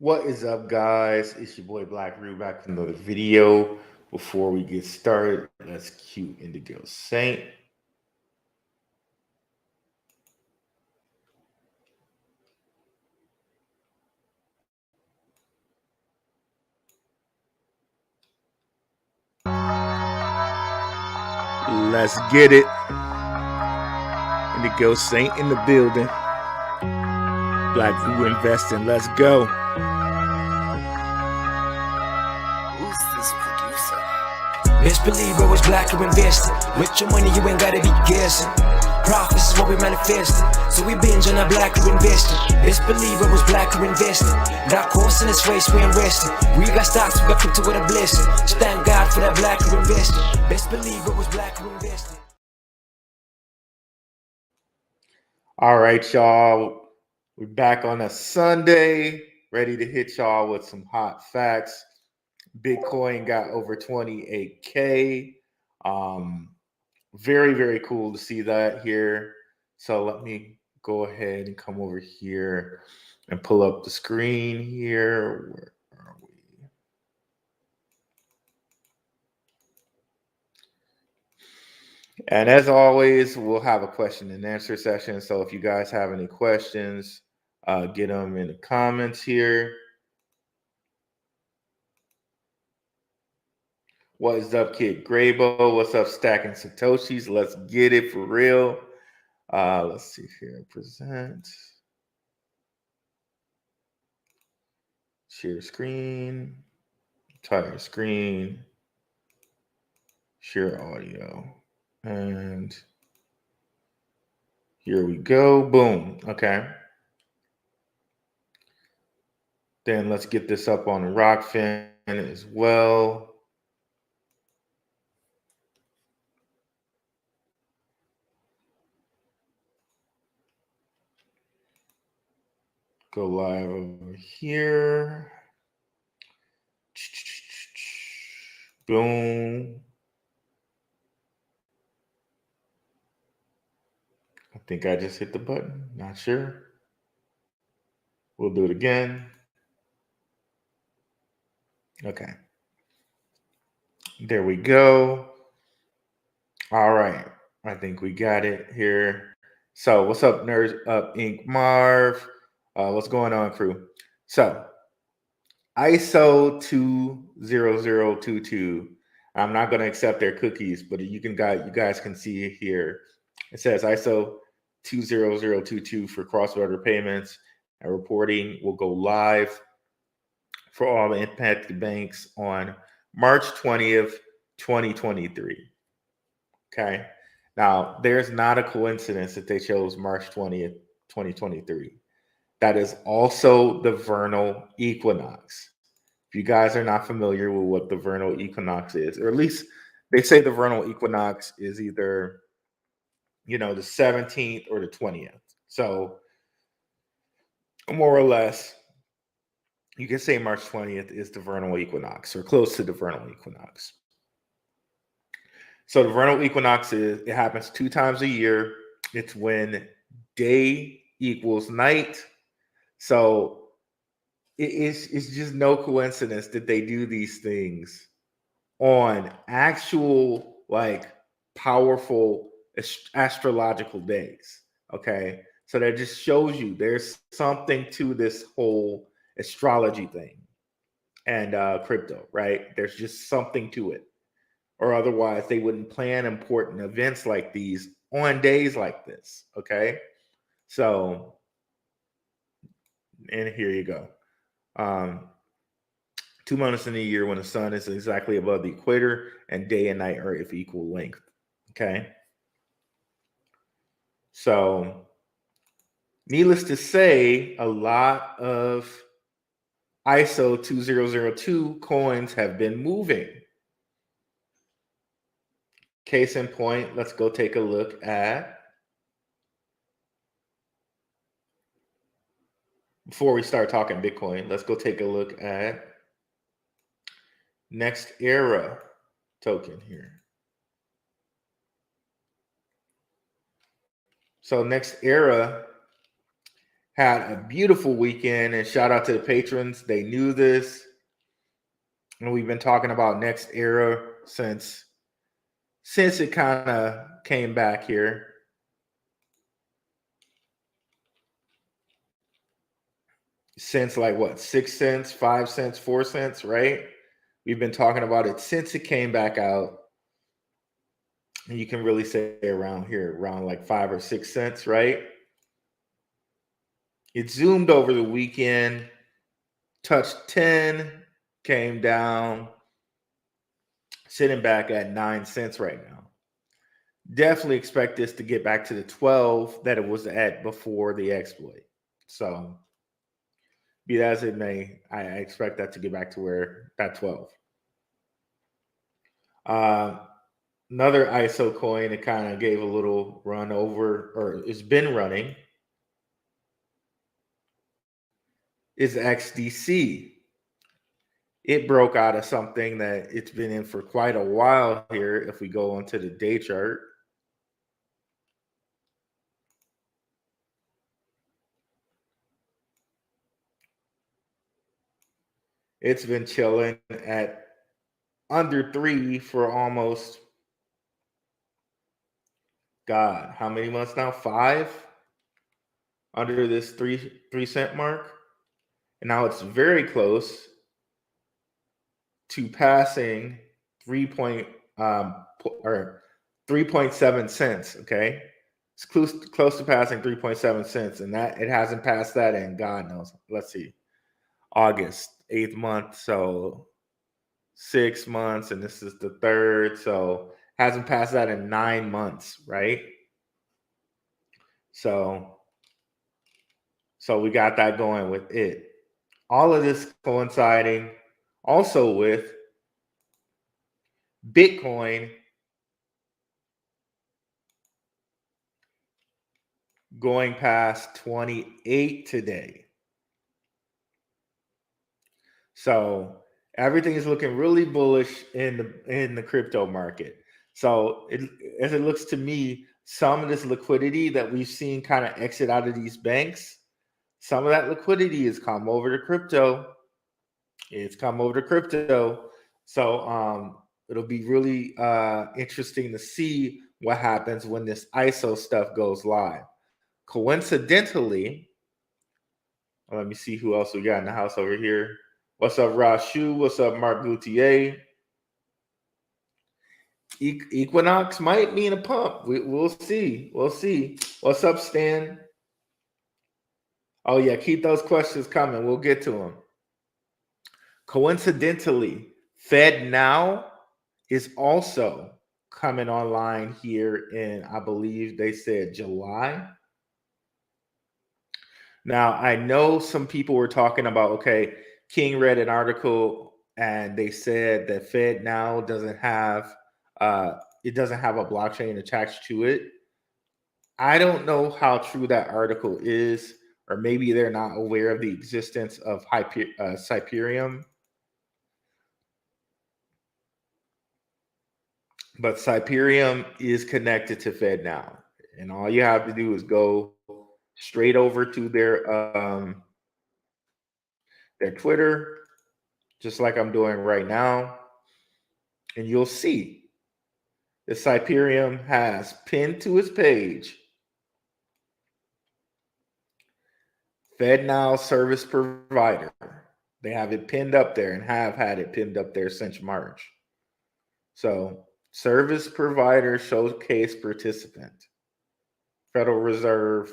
What is up, guys? It's your boy Blackrue back with another video. Before we get started, let's cue Indigo Saint. Let's get it. Indigo Saint in the building. Blackrue investing. Let's go. Who's this producer? Best believe I was Blackrue investing. With your money, you ain't gotta be guessing. Profits is what we manifesting. So we binge on our Blackrue investing. Best believe I was Blackrue investing. That course in this race, we ain't resting. We got stocks, we got crypto with a blessing. Just thank God for that Blackrue investing. Best believe I was Blackrue investing. All right, y'all. We're back on a Sunday, ready to hit y'all with some hot facts. Bitcoin got over 28K. Very, very cool to see that here. So let me go ahead and come over here and pull up the screen here. Where are we? And as always, we'll have a question and answer session. So if you guys have any questions, get them in the comments here. What is up, Kid Grabo? What's up, Stacking Satoshis? Let's get it for real. Let's see here. Present. Share screen. Entire screen. Share audio. And here we go. Boom. Okay. Then let's get this up on the Rockfin as well. Go live over here. Boom. I think I just hit the button. Not sure. We'll do it again. Okay. There we go. All right. I think we got it here. So what's up, Nerds Up Inc. Marv? What's going on, crew? So ISO 20022. I'm not going to accept their cookies, but you guys can see it here. It says ISO 20022 for cross-border payments and reporting will go live for all impacted banks on March 20th, 2023. Okay. Now, there's not a coincidence that they chose March 20th, 2023. That is also the vernal equinox. If you guys are not familiar with what the vernal equinox is, or at least they say the vernal equinox is either, the 17th or the 20th. So, more or less, you can say March 20th is the vernal equinox or close to the vernal equinox. So the vernal equinox it happens 2 times a year. It's when day equals night. So it's just no coincidence that they do these things on actual powerful astrological days. Okay. So that just shows you there's something to this whole astrology thing and crypto, right? There's just something to it. Or otherwise, they wouldn't plan important events like these on days like this. Okay. So, and here you go. 2 months in a year when the sun is exactly above the equator and day and night are of equal length. Okay. So, needless to say, a lot of ISO 2002 coins have been moving. Case in point, let's go take a look at, before we start talking Bitcoin, let's go take a look at Next Era token here. So Next Era had a beautiful weekend, and shout out to the patrons. They knew this. And we've been talking about next era since it kind of came back here. Since like what, 6 cents, 5 cents, 4 cents, right? We've been talking about it since it came back out. And you can really say around here, around like 5 or 6 cents, right? It zoomed over the weekend, touched 10, came down, sitting back at 9 cents right now. Definitely expect this to get back to the 12 that it was at before the exploit. So, be that as it may, I expect that to get back to where that 12. Another ISO coin that kind of gave a little run over, or it's been running, is XDC. It broke out of something that it's been in for quite a while here. If we go onto the day chart, it's been chilling at under 3 for almost, God, how many months now? 5 under this 3 cent mark. And now it's very close to passing 3.7 cents. Okay, it's close to passing 3.7 cents, and that it hasn't passed that in God knows. Let's see, August, 8th month, so 6 months, and this is the 3rd, so hasn't passed that in 9 months, right? So we got that going with it. All of this coinciding also with Bitcoin going past 28 today. So everything is looking really bullish in the crypto market. So as it looks to me, some of this liquidity that we've seen kind of exit out of these banks, some of that liquidity has come over to crypto. It's come over to crypto. So it'll be really interesting to see what happens when this ISO stuff goes live. Coincidentally, let me see who else we got in the house over here. What's up, Rashu? What's up, Mark Gauthier? Equinox might mean a pump. We'll see. We'll see. What's up, Stan? Oh, yeah, keep those questions coming. We'll get to them. Coincidentally, Fed Now is also coming online here in, I believe they said July. Now, I know some people were talking about, okay, King read an article and they said that Fed Now doesn't have a blockchain attached to it. I don't know how true that article is, or maybe they're not aware of the existence of Cyperium. But Cyperium is connected to Fed Now, and all you have to do is go straight over to their Twitter, just like I'm doing right now, and you'll see that Cyperium has pinned to its page Fed Now service provider. They have it pinned up there and have had it pinned up there since March. So, service provider showcase participant, Federal Reserve,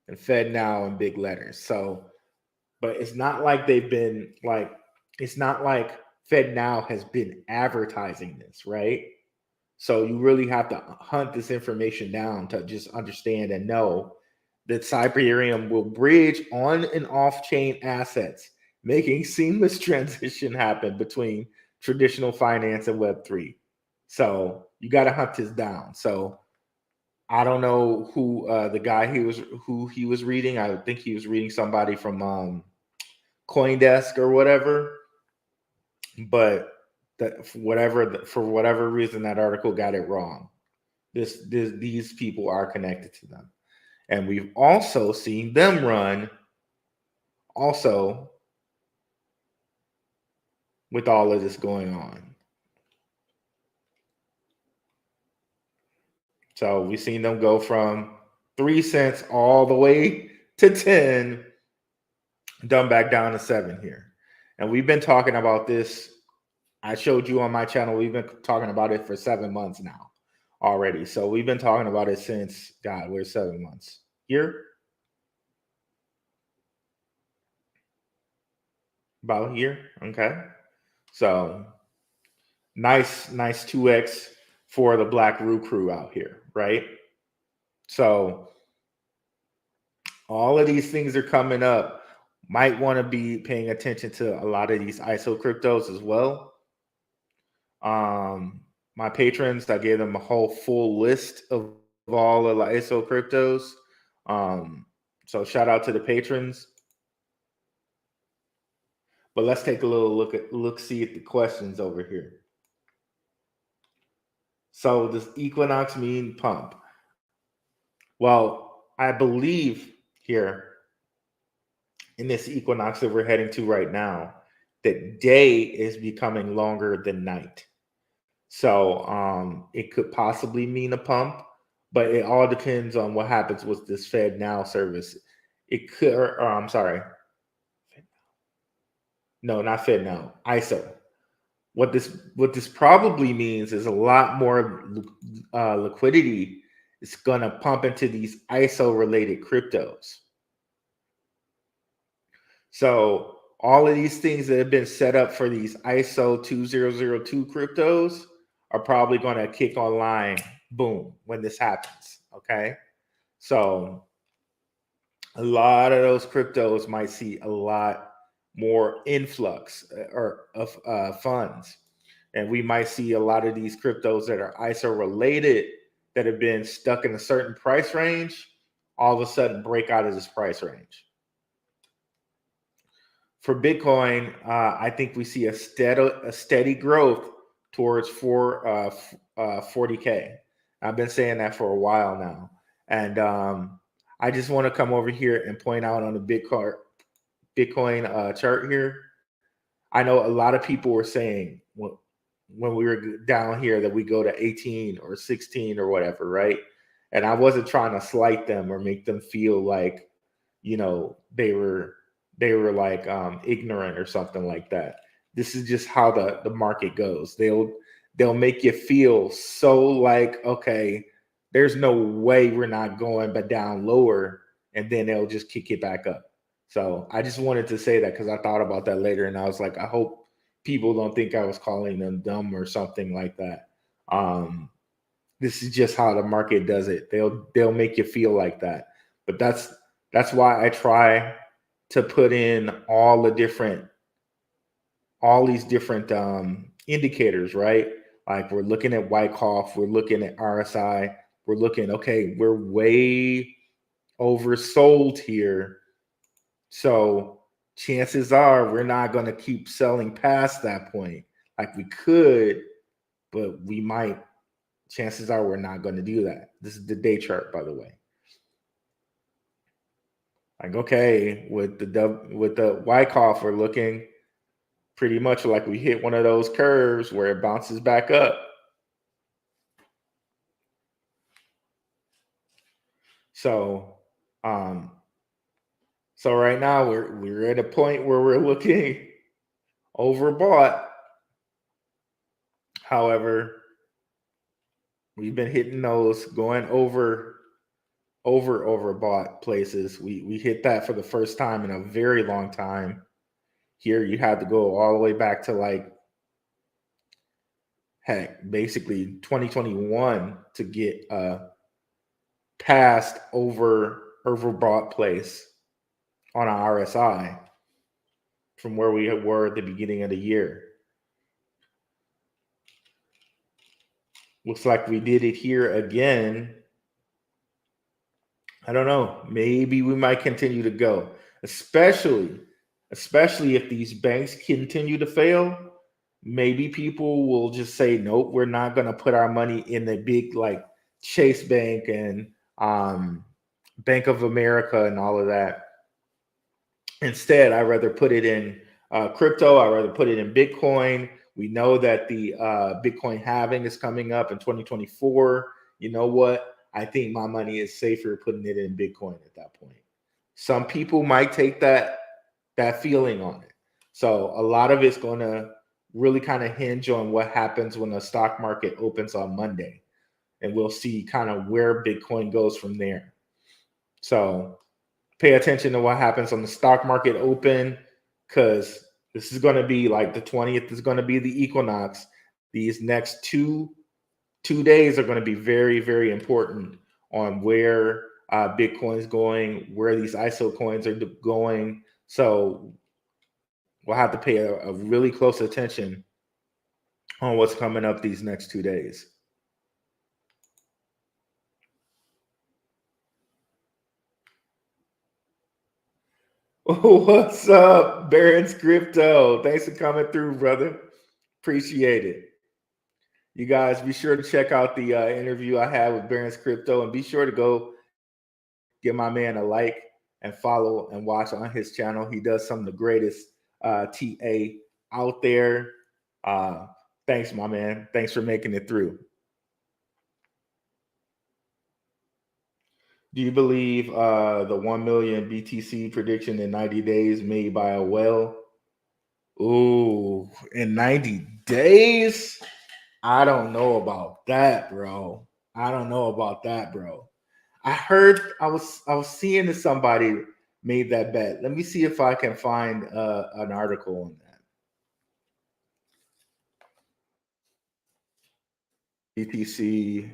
and Fed Now in big letters. So, but it's not like they've been like, it's not like Fed Now has been advertising this, right? So you really have to hunt this information down to just understand and know that Cyperium will bridge on and off-chain assets, making seamless transition happen between traditional finance and Web3. So you got to hunt this down. So I don't know who the guy who he was reading. I think he was reading somebody from CoinDesk or whatever. But that for whatever reason that article got it wrong. These people are connected to them. And we've also seen them run also with all of this going on. So we've seen them go from 3 cents all the way to 10, done back down to 7 here. And we've been talking about this. I showed you on my channel, we've been talking about it for 7 months now already. So we've been talking about it since, God, we're 7 months here. About here. Okay. So nice 2x for the Blackrue crew out here, right? So all of these things are coming up. Might want to be paying attention to a lot of these ISO cryptos as well. My patrons, I gave them a whole full list of all of the ISO cryptos. So shout out to the patrons. But let's take a little look see at the questions over here. So does equinox mean pump? Well, I believe here in this equinox that we're heading to right now, that day is becoming longer than night. So it could possibly mean a pump, but it all depends on what happens with this Fed Now service. It could, or I'm sorry. No, not Fed Now, ISO. What this probably means is a lot more liquidity is going to pump into these ISO related cryptos. So all of these things that have been set up for these ISO 2002 cryptos are probably going to kick online, boom, when this happens. Okay. So a lot of those cryptos might see a lot more influx of funds. And we might see a lot of these cryptos that are ISO related that have been stuck in a certain price range, all of a sudden break out of this price range. For Bitcoin, I think we see a steady growth towards 40K. I've been saying that for a while now. And I just want to come over here and point out on the Bitcoin chart here. I know a lot of people were saying when we were down here that we go to 18 or 16 or whatever, right? And I wasn't trying to slight them or make them feel like, they were like ignorant or something like that. This is just how the market goes. They'll make you feel so like, okay, there's no way we're not going but down lower, and then they'll just kick it back up. So I just wanted to say that because I thought about that later, and I was like, I hope people don't think I was calling them dumb or something like that. This is just how the market does it. They'll make you feel like that. But that's why I try to put in all these different indicators, right? Like we're looking at Wyckoff, we're looking at RSI, we're looking, okay, we're way oversold here. So chances are we're not going to keep selling past that point. Like we could, but we might. Chances are we're not going to do that. This is the day chart, by the way. Like, okay, with the Wyckoff, we're looking pretty much like we hit one of those curves where it bounces back up. So right now we're at a point where we're looking overbought. However, we've been hitting those going overbought places. We hit that for the first time in a very long time. Here you had to go all the way back to like basically 2021 to get past overbought place on our RSI from where we were at the beginning of the year. Looks like we did it here again. I don't know. Maybe we might continue to go, especially if these banks continue to fail. Maybe people will just say, nope, we're not going to put our money in the big like Chase Bank and Bank of America and all of that. Instead, I'd rather put it in crypto. I'd rather put it in Bitcoin. We know that the Bitcoin halving is coming up in 2024. You know what? I think my money is safer putting it in Bitcoin at that point. Some people might take that feeling on it. So a lot of it's going to really kind of hinge on what happens when the stock market opens on Monday. And we'll see kind of where Bitcoin goes from there. So pay attention to what happens on the stock market open, because this is going to be like the 20th is going to be the equinox. These next two days are going to be very, very important on where Bitcoin is going, where these ISO coins are going. So we'll have to pay a really close attention on what's coming up these next 2 days. What's up, Baron's Crypto? Thanks for coming through, brother. Appreciate it. You guys be sure to check out the interview I had with Baron's Crypto, and be sure to go give my man a like and follow and watch on his channel. He does some of the greatest TA out there. Thanks, my man. Thanks for making it through. Do you believe the 1 million BTC prediction in 90 days made by a whale? Ooh, in 90 days? I don't know about that, bro. I don't know about that, bro. I heard I was seeing that somebody made that bet. Let me see if I can find an article on that. BTC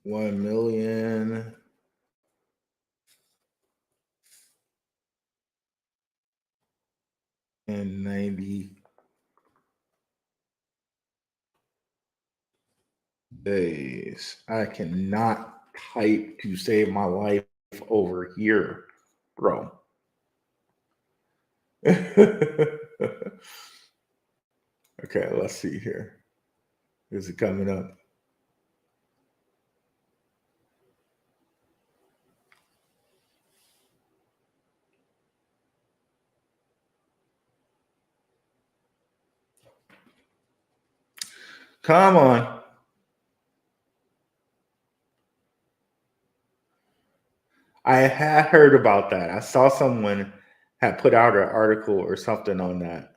1 million. And 90 days. I cannot type to save my life over here, bro. Okay, let's see here. Is it coming up? Come on. I had heard about that. I saw someone had put out an article or something on that.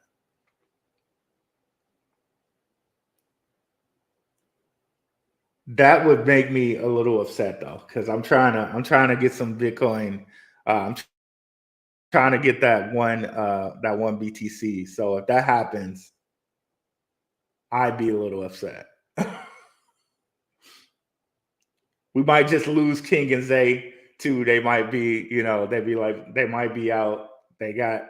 That would make me a little upset though, because I'm trying to get some Bitcoin. I'm trying to get that one BTC. So if that happens, I'd be a little upset. We might just lose King and Zay too. They might be, they might be out. They got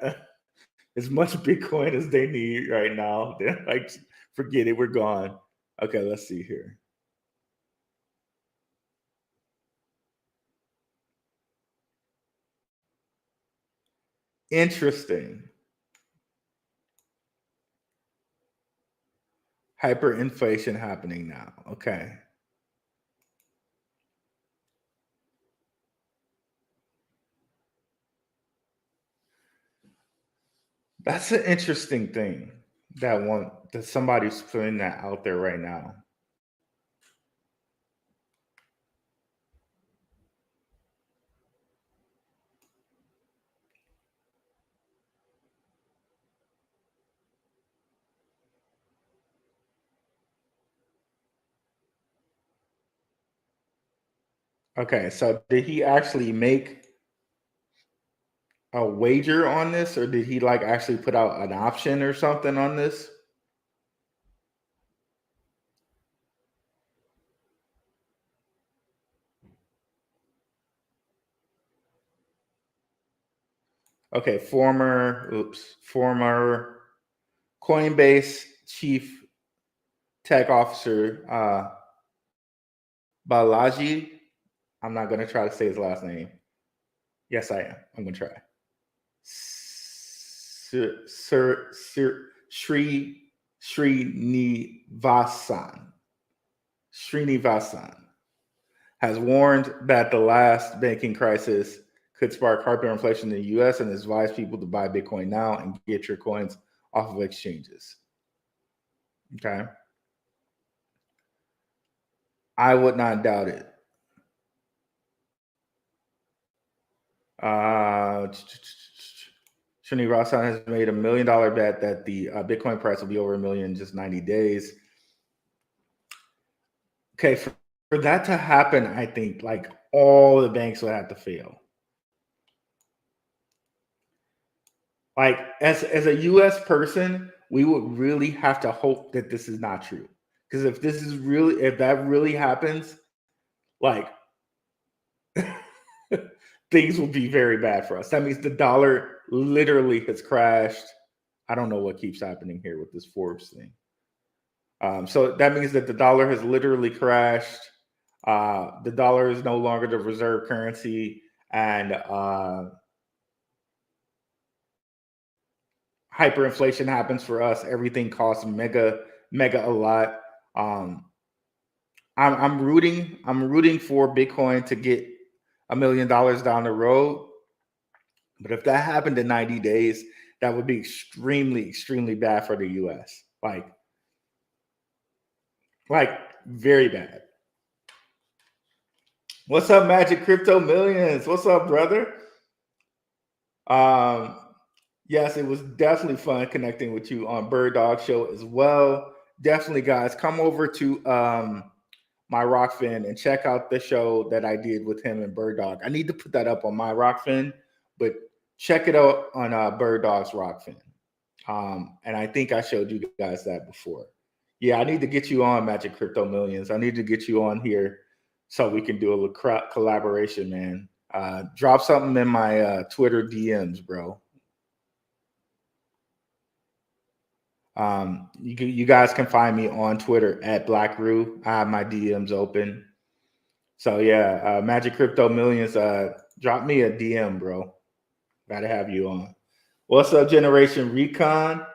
as much Bitcoin as they need right now. They're like, forget it, we're gone. Okay, let's see here. Interesting. Hyperinflation happening now. Okay. That's an interesting thing. That somebody's putting that out there right now. Okay, so did he actually make a wager on this, or did he like actually put out an option or something on this? Okay, former Coinbase chief tech officer Balaji. I'm not gonna try to say his last name. Yes, I am. I'm gonna try. Sri Srinivasan. Srinivasan, has warned that the last banking crisis could spark hyperinflation in the US and advised people to buy Bitcoin now and get your coins off of exchanges. Okay. I would not doubt it. Srinivasan has made $1 million bet that the Bitcoin price will be over $1 million in just 90 days. Okay, for that to happen, I think like all the banks would have to fail. Like as a US person, we would really have to hope that this is not true. Because if that really happens, like things will be very bad for us. That means the dollar literally has crashed. I don't know what keeps happening here with this Forbes thing. So that means that the dollar has literally crashed. The dollar is no longer the reserve currency, and hyperinflation happens for us. Everything costs mega a lot. I'm rooting for Bitcoin to get $1 million down the road. But if that happened in 90 days, that would be extremely bad for the US. Like very bad. What's up, Magic Crypto Millions? What's up, brother? Yes, it was definitely fun connecting with you on Bird Dog Show as well. Definitely, guys, come over to my Rockfin and check out the show that I did with him and Bird Dog. I need to put that up on my Rockfin, but check it out on Bird Dog's Rockfin. And I think I showed you guys that before. Yeah, I need to get you on Magic Crypto Millions. I need to get you on here so we can do a collaboration, man. Drop something in my Twitter DMs, bro. You guys can find me on Twitter at Blackrue. I have my DMs open. So yeah, Magic Crypto Millions, drop me a DM, bro. Gotta have you on. What's up, Generation Recon?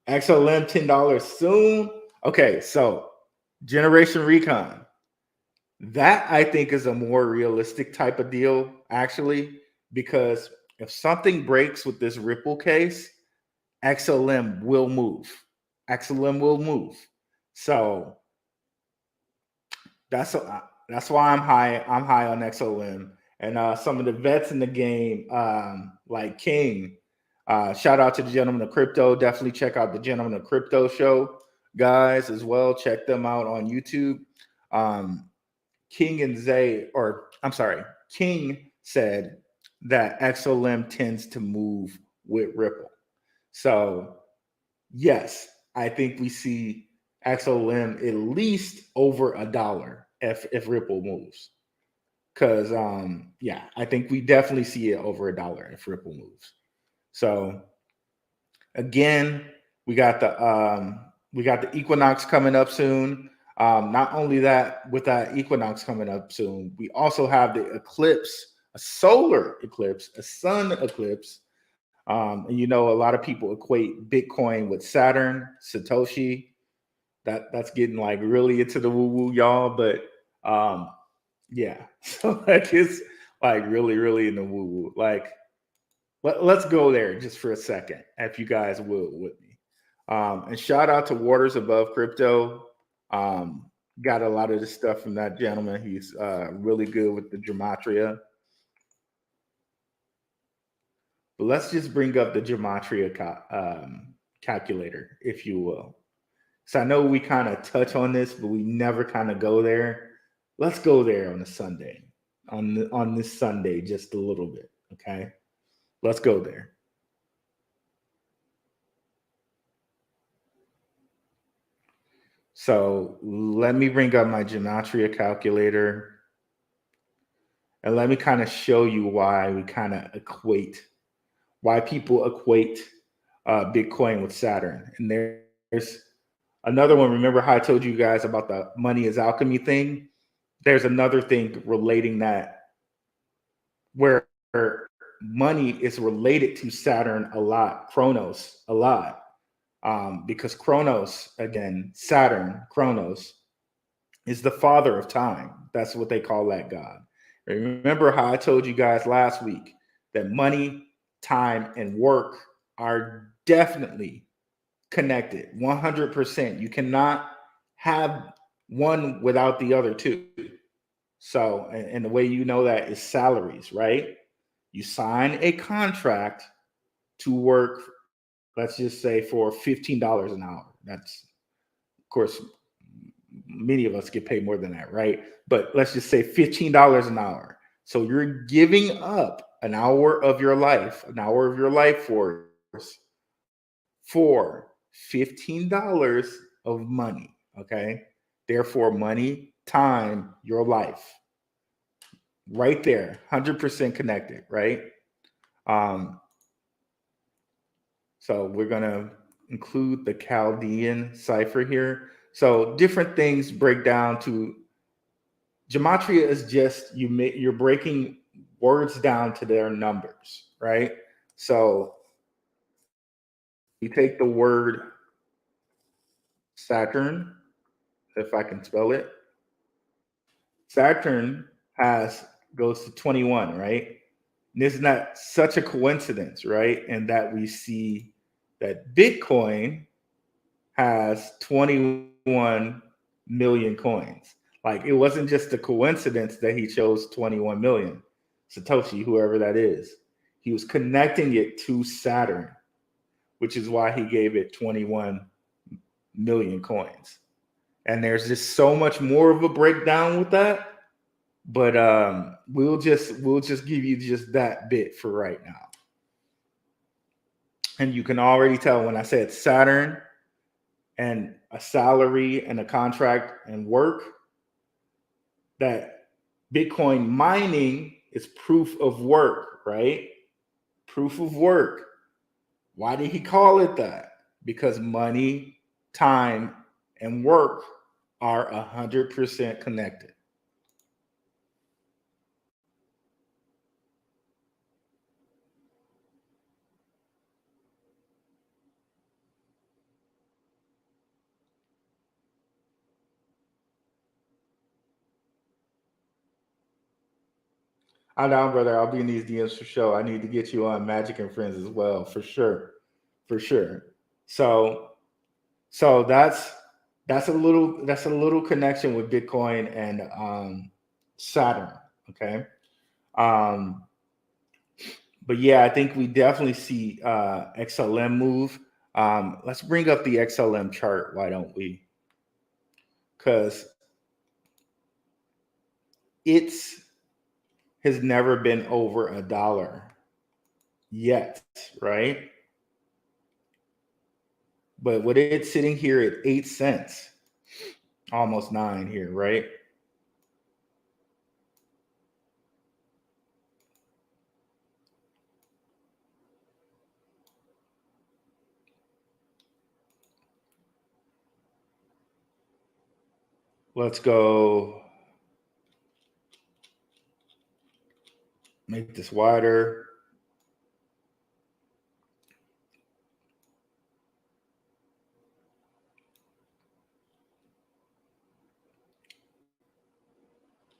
XLM $10 soon. Okay, so Generation Recon. That I think is a more realistic type of deal, actually, because if something breaks with this Ripple case, XLM will move. XLM will move. So that's why I'm high. I'm high on XLM. And some of the vets in the game, like King. Shout out to the Gentleman of Crypto. Definitely check out the Gentleman of Crypto show, guys, as well. Check them out on YouTube. King said that XLM tends to move with Ripple. So, yes, I think we see XLM at least over $1 if Ripple moves. Because, yeah, I think we definitely see it over $1 if Ripple moves. So, again, we got the equinox coming up soon. Not only that, with that equinox coming up soon, we also have the eclipse, a solar eclipse, a sun eclipse. And you know, a lot of people equate Bitcoin with Saturn, Satoshi. That's getting like really into the woo-woo, y'all. But yeah, so like it's like really in the woo-woo. Like let's go there just for a second, if you guys will with me. And shout out to Waters Above Crypto. Got a lot of this stuff from that gentleman. He's really good with the gematria. But let's just bring up the gematria calculator, if you will. So I know we kind of touch on this, but we never kind of go there. Let's go there on a Sunday, on this Sunday, just a little bit, okay? Let's go there. So let me bring up my gematria calculator, and let me kind of show you why we kind of why people equate Bitcoin with Saturn. And there's another one. Remember how I told you guys about the money is alchemy thing? There's another thing relating that where money is related to Saturn a lot, Chronos a lot. Because Chronos, again, Saturn, Chronos, is the father of time. That's what they call that God. Remember how I told you guys last week that money, time, and work are definitely connected 100%. You cannot have one without the other two. So, and the way you know that is salaries, right? You sign a contract to work, let's just say for $15 an hour. That's, of course, many of us get paid more than that, right? But let's just say $15 an hour. So you're giving up an hour of your life force for $15 of money. Okay. Therefore, money, time, your life. Right there, 100% connected, right? So we're going to include the Chaldean cipher here. So different things break down to gematria is just you're breaking words down to their numbers, right? So you take the word Saturn, if I can spell it. Saturn goes to 21, right? And isn't that such a coincidence, right? And that we see that Bitcoin has 21 million coins. Like it wasn't just a coincidence that he chose 21 million. Satoshi, whoever that is, he was connecting it to Saturn, which is why he gave it 21 million coins. And there's just so much more of a breakdown with that. But we'll just give you just that bit for right now. And you can already tell when I said Saturn and a salary and a contract and work, that Bitcoin mining is proof of work, right? Proof of work. Why did he call it that? Because money, time, and work are 100% connected. I'm down, brother. I'll be in these DMs for sure. I need to get you on Magic and Friends as well, for sure, for sure. So, that's a little connection with Bitcoin and Saturn. Okay, um, but yeah, I think we definitely see XLM move. Let's bring up the XLM chart. Why don't we? Because it's has never been over $1 yet, right? But with it sitting here at 8 cents, almost 9 here, right? Let's go make this wider.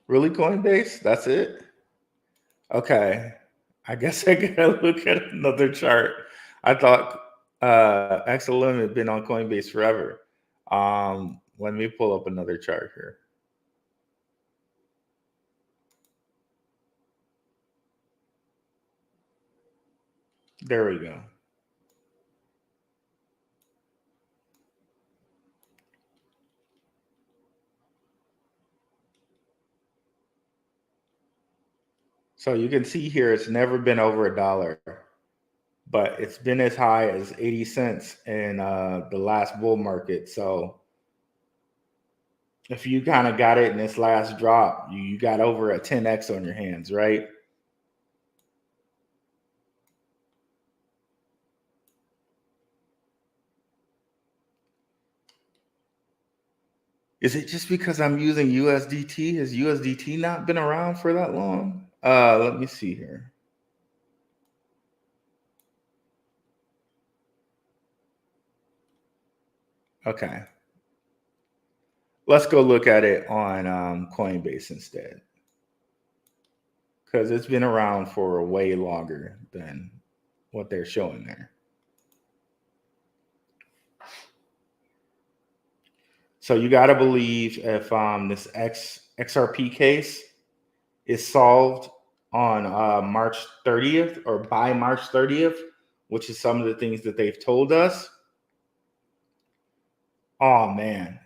Really, Coinbase? That's it? Okay. I guess I gotta look at another chart. I thought XLM had been on Coinbase forever. Let me pull up another chart here. There we go. So you can see here it's never been over $1, but it's been as high as 80 cents in the last bull market. So if you kind of got it in this last drop, you got over a 10x on your hands, right? Is it just because I'm using USDT? Has USDT not been around for that long? Let me see here. Okay. let's go look at it on Coinbase instead, because it's been around for way longer than what they're showing there. So you got to believe if this XRP case is solved on March 30th or by March 30th, which is some of the things that they've told us. Oh man,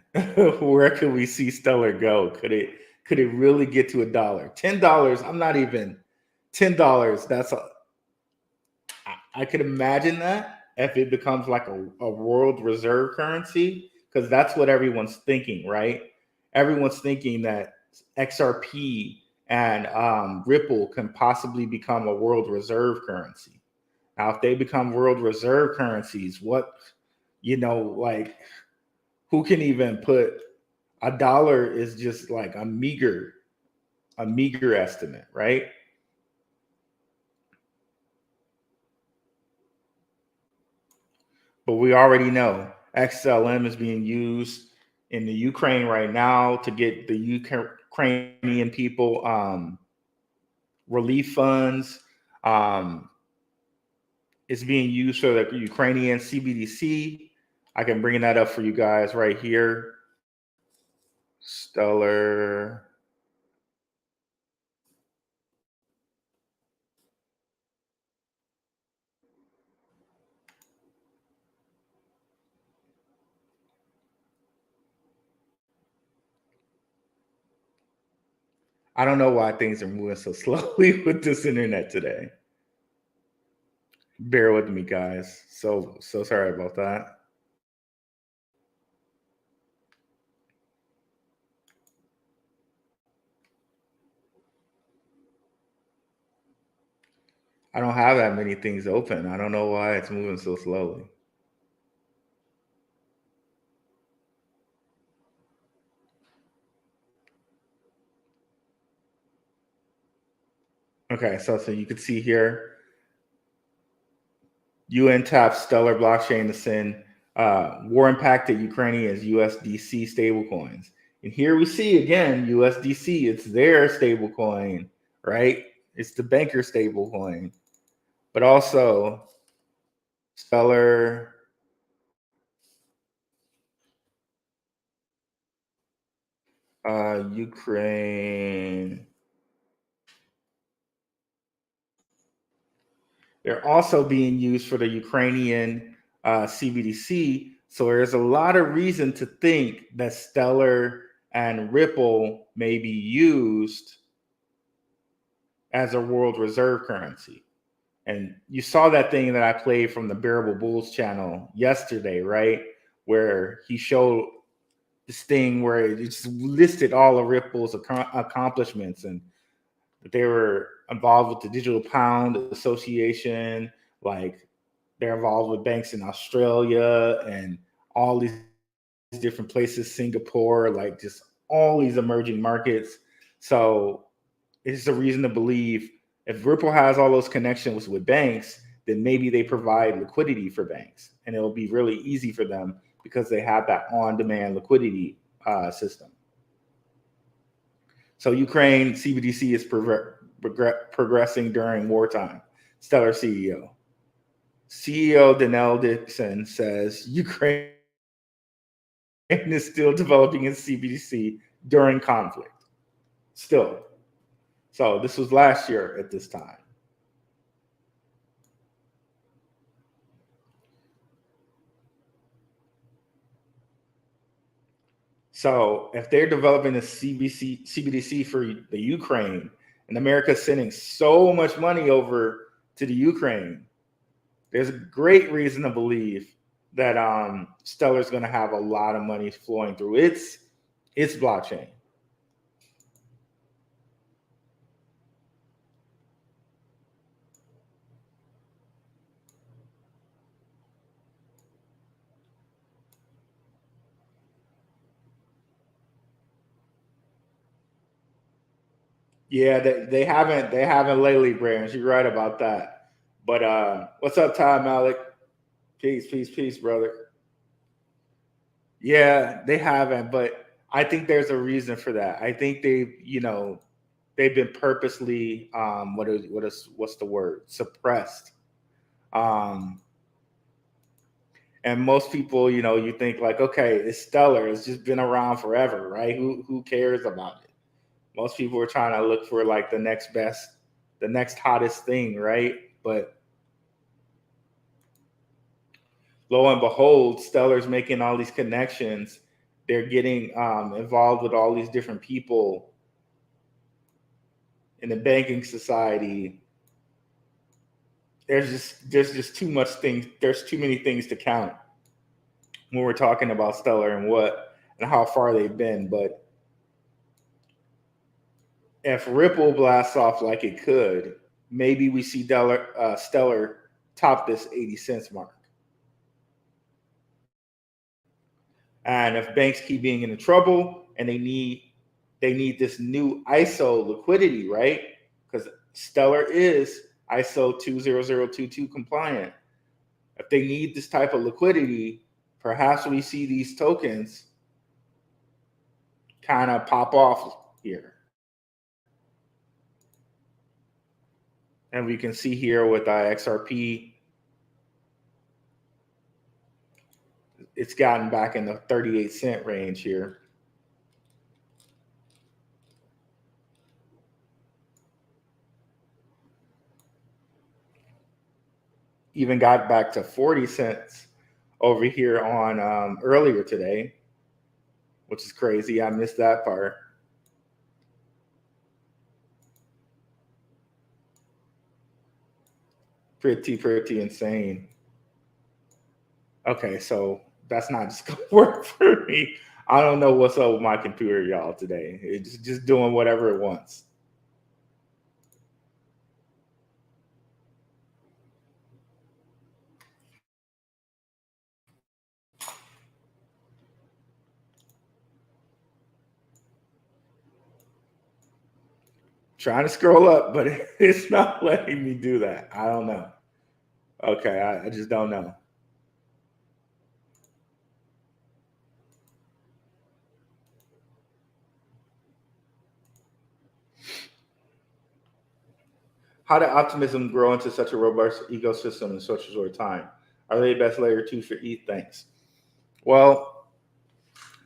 where could we see Stellar go? Could it really get to $1? $10? I'm not even $10. That's I could imagine that if it becomes like a world reserve currency, because that's what everyone's thinking, right? Everyone's thinking that XRP and Ripple can possibly become a world reserve currency. Now, if they become world reserve currencies, what, like, who can even put $1 is just like a meager estimate, right? But we already know XLM is being used in the Ukraine right now to get the Ukrainian people relief funds. It's being used for the Ukrainian CBDC. I can bring that up for you guys right here. Stellar. I don't know why things are moving so slowly with this internet today. Bear with me, guys. So sorry about that. I don't have that many things open. I don't know why it's moving so slowly. Okay, so you can see here, UN taps Stellar blockchain to send war impacted Ukrainians USDC stablecoins. And here we see again USDC, it's their stablecoin, right? It's the banker stablecoin. But also Stellar Ukraine. They're also being used for the Ukrainian CBDC. So there's a lot of reason to think that Stellar and Ripple may be used as a world reserve currency. And you saw that thing that I played from the Bearable Bulls channel yesterday, right? Where he showed this thing where it just listed all of Ripple's accomplishments and that they were involved with the Digital Pound Association, like they're involved with banks in Australia and all these different places, Singapore, like just all these emerging markets. So it's a reason to believe if Ripple has all those connections with banks, then maybe they provide liquidity for banks, and it'll be really easy for them because they have that on-demand liquidity system. So Ukraine CBDC is progressing during wartime. Stellar CEO Danelle Dixon says Ukraine is still developing its CBDC during conflict. Still. So this was last year at this time. So if they're developing a CBDC for the Ukraine, and America's sending so much money over to the Ukraine, there's a great reason to believe that Stellar is going to have a lot of money flowing through its blockchain. Yeah, they haven't lately, Brands. You're right about that. But what's up, Ty Malik? Peace, brother. Yeah, they haven't, but I think there's a reason for that. I think they've been purposely what's the word, suppressed. Um, and most people, you think like, okay, it's stellar. It's just been around forever, right? Who cares about it? Most people are trying to look for like the next best, the next hottest thing, right? But lo and behold, Stellar's making all these connections. They're getting involved with all these different people in the banking society. There's just too much things. There's too many things to count when we're talking about Stellar and how far they've been. But if Ripple blasts off like it could, maybe we see Stellar top this 80 cents mark. And if banks keep being in trouble and they need this new ISO liquidity, right? Because Stellar is ISO 20022 compliant. If they need this type of liquidity, perhaps we see these tokens kind of pop off here. And we can see here with XRP, it's gotten back in the 38-cent range here. Even got back to 40 cents over here on earlier today, which is crazy. I missed that part. Pretty insane. Okay, so that's not just gonna work for me. I don't know what's up with my computer, y'all, today. It's just doing whatever it wants. Trying to scroll up, but it's not letting me do that. I don't know. Okay, I just don't know. How did Optimism grow into such a robust ecosystem in such a short time? Are they the best layer 2 for ETH? Thanks. Well,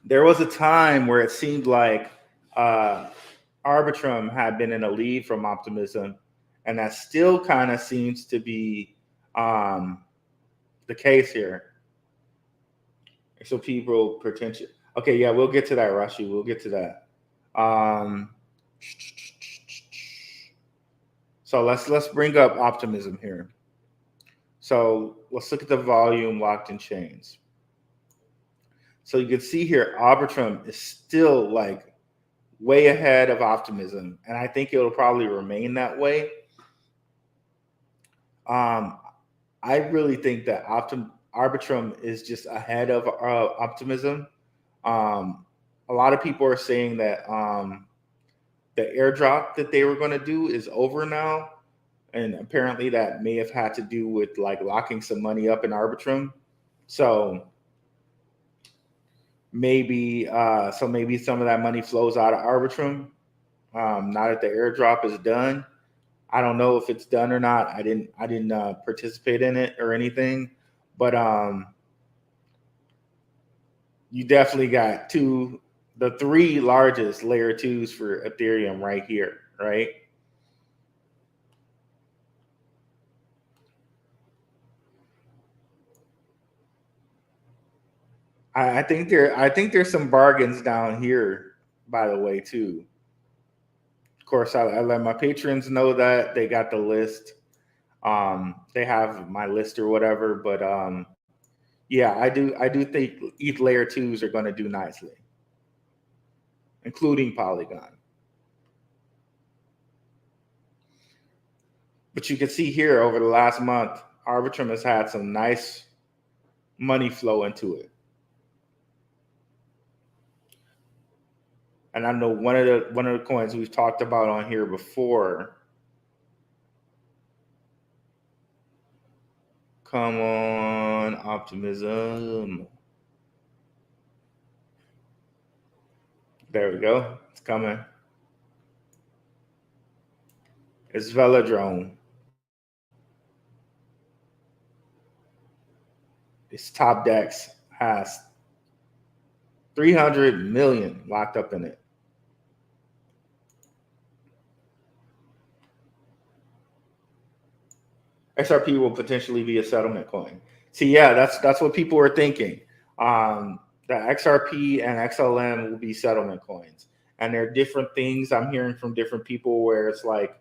there was a time where it seemed like Arbitrum had been in a lead from Optimism, and that still kind of seems to be the case here. So people potential. Okay, yeah, we'll get to that, Rashi. We'll get to that. So let's bring up Optimism here. So let's look at the volume locked in chains. So you can see here, Arbitrum is still like way ahead of Optimism, and I think it'll probably remain that way. I really think that Arbitrum is just ahead of Optimism. A lot of people are saying that the airdrop that they were going to do is over now, and apparently that may have had to do with like locking some money up in Arbitrum. So maybe some of that money flows out of Arbitrum now that the airdrop is done. I don't know if it's done or not. I didn't participate in it or anything, but you definitely got the three largest layer 2s for Ethereum right here, right? I think there's some bargains down here, by the way, too. Of course, I let my patrons know that they got the list. They have my list or whatever, but yeah, I do think ETH layer 2s are going to do nicely, including Polygon. But you can see here over the last month, Arbitrum has had some nice money flow into it. And I know one of the coins we've talked about on here before. Come on, Optimism. There we go. It's coming. It's Velodrome. This top dex has 300 million locked up in it. XRP will potentially be a settlement coin. See, yeah, that's what people are thinking. The XRP and XLM will be settlement coins, and there are different things I'm hearing from different people where it's like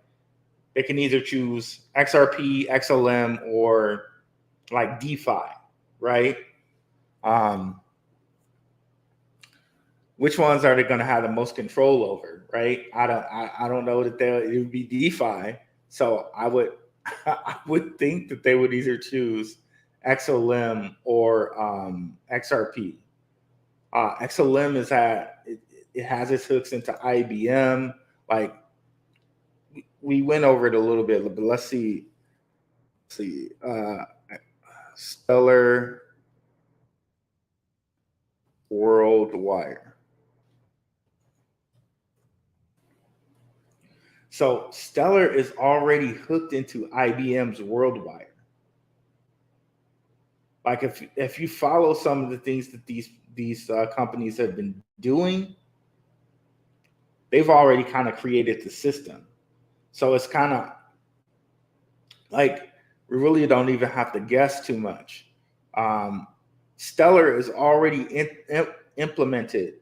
they can either choose XRP, XLM, or like DeFi, right? Which ones are they going to have the most control over, right? I don't know that it would be DeFi, so I would think that they would either choose XLM or XRP. XLM is it has its hooks into IBM. Like we went over it a little bit, but let's see. Stellar Worldwire. So Stellar is already hooked into IBM's Worldwire. Like if you follow some of the things that these companies have been doing, they've already kind of created the system. So it's kind of like we really don't even have to guess too much. Stellar is already implemented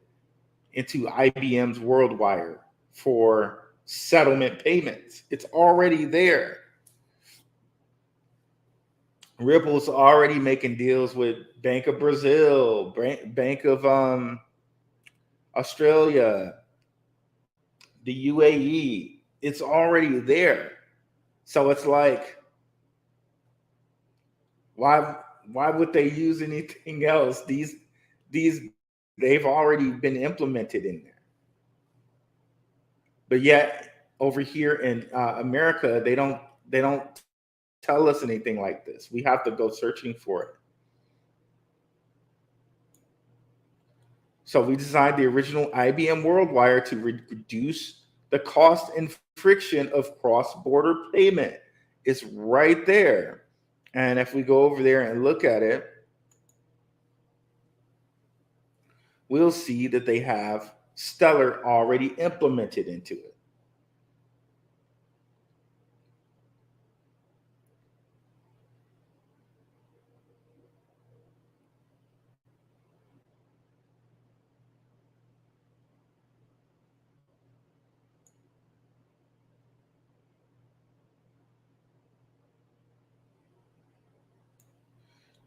into IBM's Worldwire for settlement payments. It's already there. Ripple's already making deals with Bank of Brazil, Bank of Australia, the UAE. It's already there. So it's like, why would they use anything else? These they've already been implemented in there. But yet over here in America, they don't tell us anything like this. We have to go searching for it. So we designed the original IBM Worldwire to reduce the cost and friction of cross-border payment. It's right there. And if we go over there and look at it, we'll see that they have Stellar already implemented into it.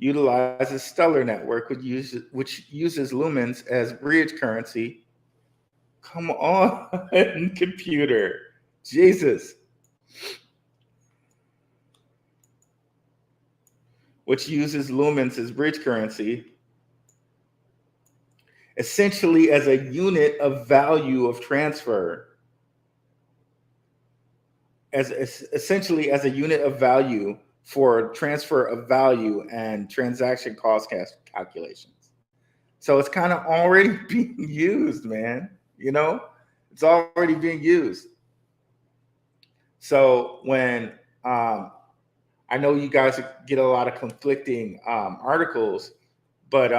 Utilizes Stellar Network, which uses lumens as bridge currency. Come on, computer. Jesus. Which uses lumens as bridge currency, essentially as a unit of value of transfer. Essentially as a unit of value for transfer of value and transaction cost calculations. So it's kind of already being used, man. You know, it's already being used. So when I know you guys get a lot of conflicting articles, but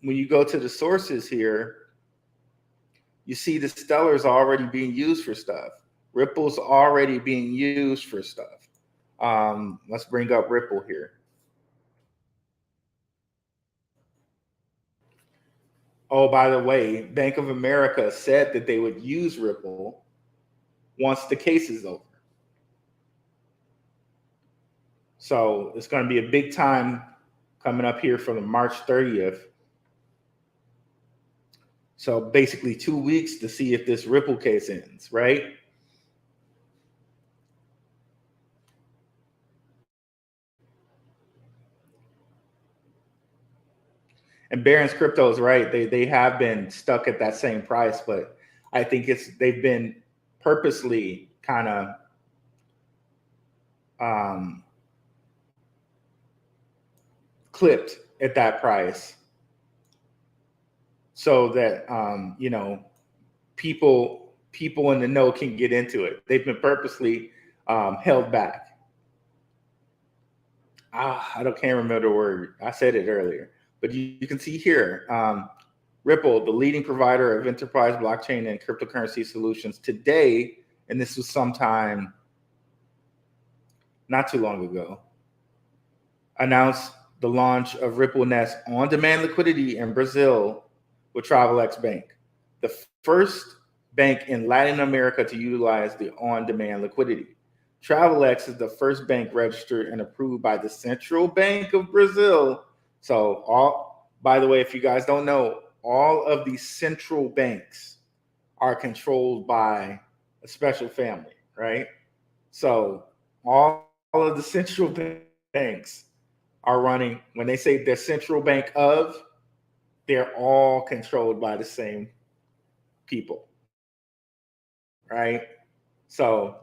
when you go to the sources here, you see the Stellar's already being used for stuff. Ripple's already being used for stuff. Let's bring up Ripple here. Oh, by the way, Bank of America said that they would use Ripple once the case is over. So it's going to be a big time coming up here for the March 30th. So basically 2 weeks to see if this Ripple case ends, right? And Barron's Crypto is right. They have been stuck at that same price, but I think they've been purposely kind of clipped at that price so that people in the know can get into it. They've been purposely held back. Can't remember the word. I said it earlier, but you can see here, Ripple, the leading provider of enterprise blockchain and cryptocurrency solutions today, and this was sometime not too long ago, announced the launch of Ripple Nest on-demand liquidity in Brazil with Travelex Bank, the first bank in Latin America to utilize the on-demand liquidity. Travelex is the first bank registered and approved by the Central Bank of Brazil. So, by the way, if you guys don't know, all of these central banks are controlled by a special family, right? So all of the central banks are running, when they say the central bank of, they're all controlled by the same people, right? So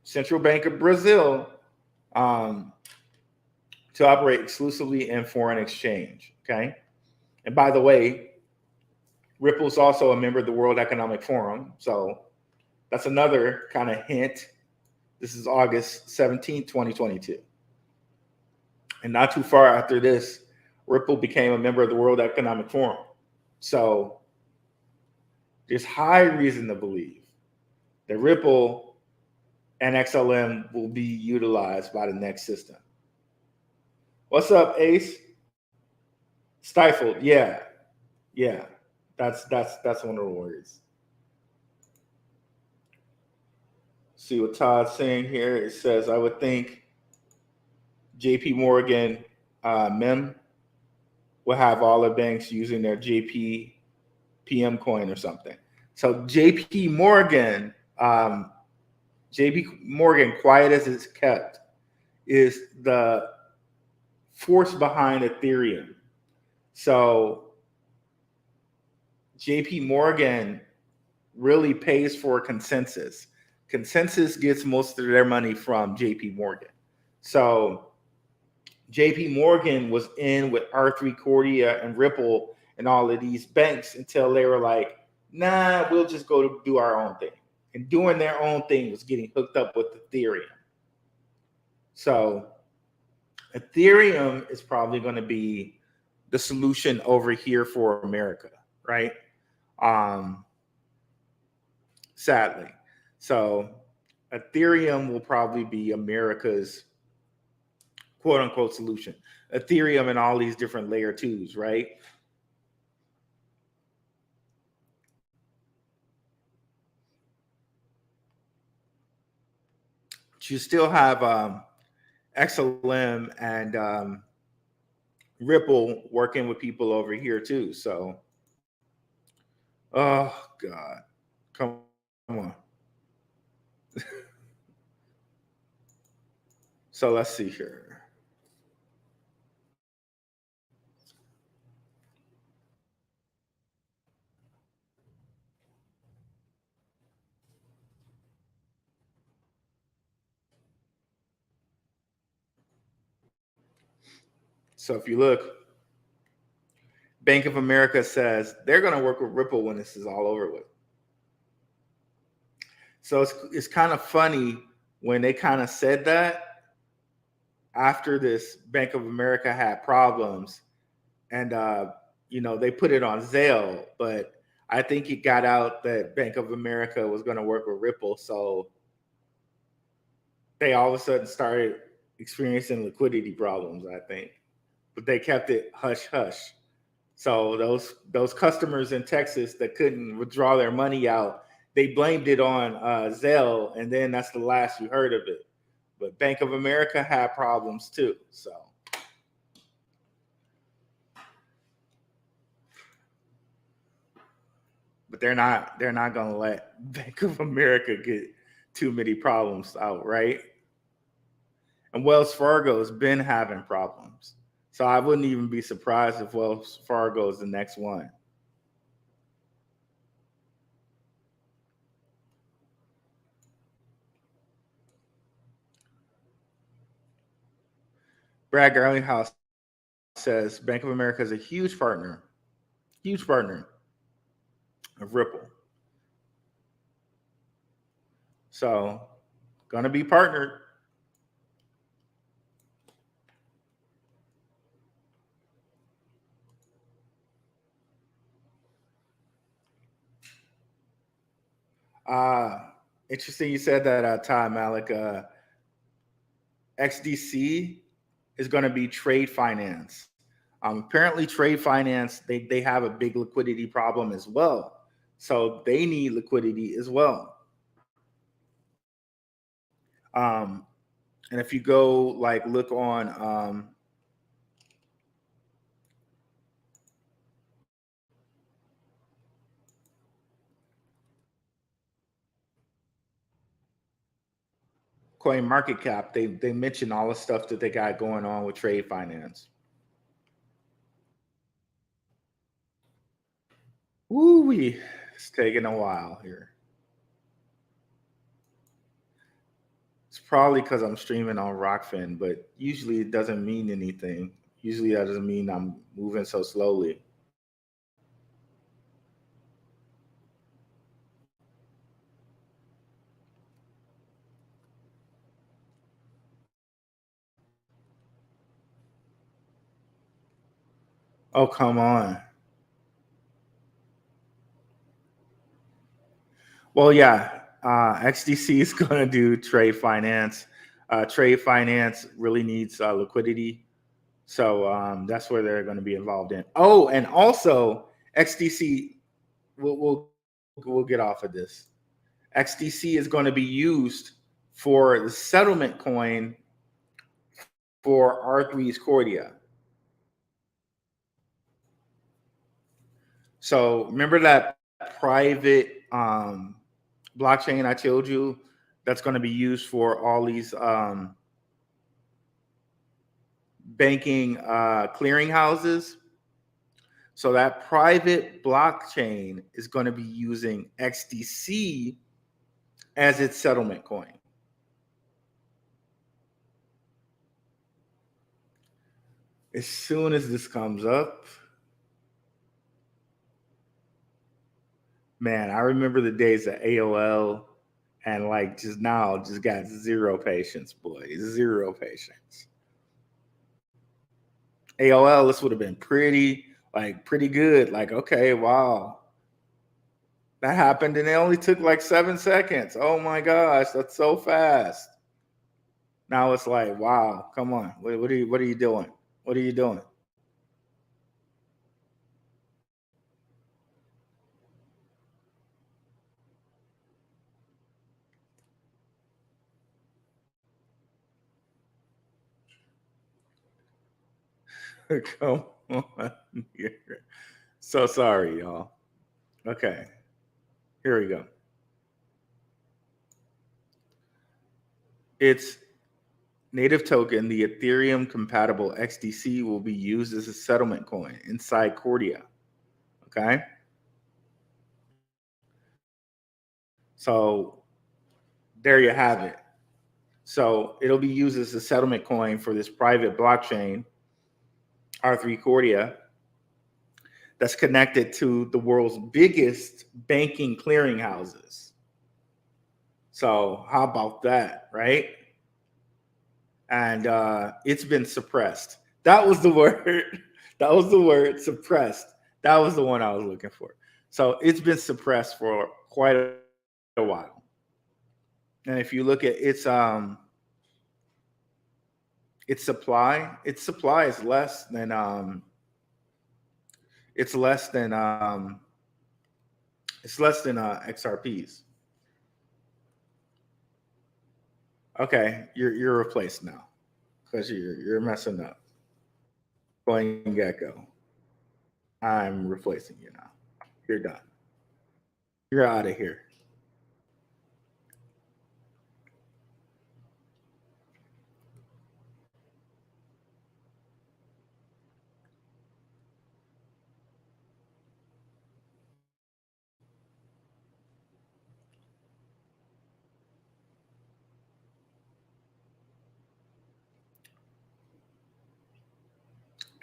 Central Bank of Brazil to operate exclusively in foreign exchange, okay? And by the way, Ripple's also a member of the World Economic Forum. So that's another kind of hint. This is August 17th, 2022. And not too far after this, Ripple became a member of the World Economic Forum. So there's high reason to believe that Ripple and XLM will be utilized by the next system. What's up, Ace? Stifled, yeah. That's one of the words. See what Todd's saying here. It says, I would think JP Morgan MEM will have all the banks using their JP PM coin or something. So JP Morgan, quiet as it's kept, is the force behind Ethereum. So JP Morgan really pays for Consensus. Consensus gets most of their money from JP Morgan. So JP Morgan was in with R3 Cordia and Ripple and all of these banks until they were like, nah, we'll just go to do our own thing. And doing their own thing was getting hooked up with Ethereum. So Ethereum is probably going to be the solution over here for America, right? Sadly. So Ethereum will probably be America's quote unquote solution. Ethereum and all these different layer twos, right? But you still have XLM and Ripple working with people over here too. So, oh God, come on. So let's see here. So if you look, Bank of America says they're going to work with Ripple when this is all over with. So it's kind of funny when they kind of said that after this Bank of America had problems and, they put it on Zelle, but I think it got out that Bank of America was going to work with Ripple. So they all of a sudden started experiencing liquidity problems, I think, but they kept it hush hush. So those customers in Texas that couldn't withdraw their money out, they blamed it on Zelle, and then that's the last you heard of it. But Bank of America had problems too. So, but they're not going to let Bank of America get too many problems out, right? And Wells Fargo has been having problems. So I wouldn't even be surprised if Wells Fargo is the next one. Brad Garlinghouse says Bank of America is a huge partner. Huge partner. of Ripple. So, gonna be partnered. Interesting you said that, Ty Malik. XDC is going to be trade finance. Apparently, trade finance, they have a big liquidity problem as well. So they need liquidity as well. And if you go like look on Coin Market Cap, they mention all the stuff that they got going on with trade finance. Woo-wee. It's taking a while here. It's probably because I'm streaming on Rockfin, but usually it doesn't mean anything. Usually that doesn't mean I'm moving so slowly. Oh, come on. Well, yeah, XDC is going to do trade finance. Trade finance really needs liquidity. So that's where they're going to be involved in. Oh, and also XDC, we'll get off of this. XDC is going to be used for the settlement coin for R3's Cordia. So remember that private blockchain I told you that's going to be used for all these banking clearing houses. So that private blockchain is going to be using XDC as its settlement coin. As soon as this comes up, man, I remember the days of AOL and like just now just got zero patience, boy, zero patience. AOL, this would have been pretty good. Like, okay, wow. That happened and it only took like 7 seconds. Oh my gosh, that's so fast. Now it's like, wow, come on. What are you doing? What are you doing? Come on here. So sorry, y'all. Okay, here we go. Its native token, the Ethereum compatible XDC, will be used as a settlement coin inside Cordia. Okay. So there you have it. So it'll be used as a settlement coin for this private blockchain, R3 Cordia, that's connected to the world's biggest banking clearinghouses. So how about that, right? And it's been suppressed. That was the word. That was the word, suppressed. That was the one I was looking for. So it's been suppressed for quite a while. And if you look at its supply is less than XRP's. Okay, you're replaced now because you're messing up. CoinGecko, I'm replacing you now. You're done. You're out of here.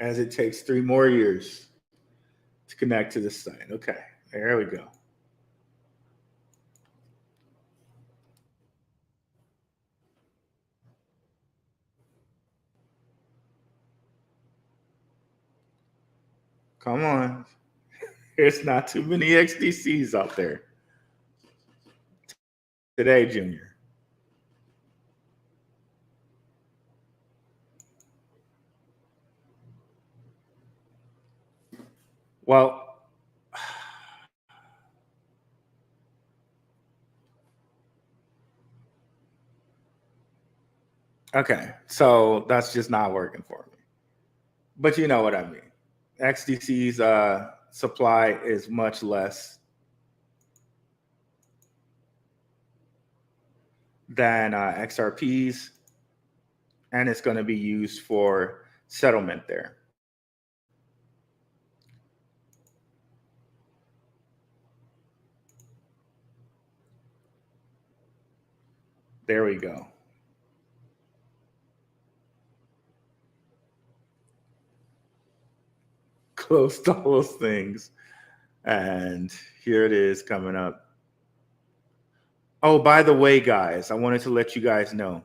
As it takes 3 more years to connect to the site. Okay, there we go. Come on. There's not too many XDCs out there today, Junior. Well, okay. So that's just not working for me. But you know what I mean. XDC's supply is much less than XRP's, and it's going to be used for settlement there. There we go. Closed all those things. And here it is coming up. Oh, by the way, guys, I wanted to let you guys know.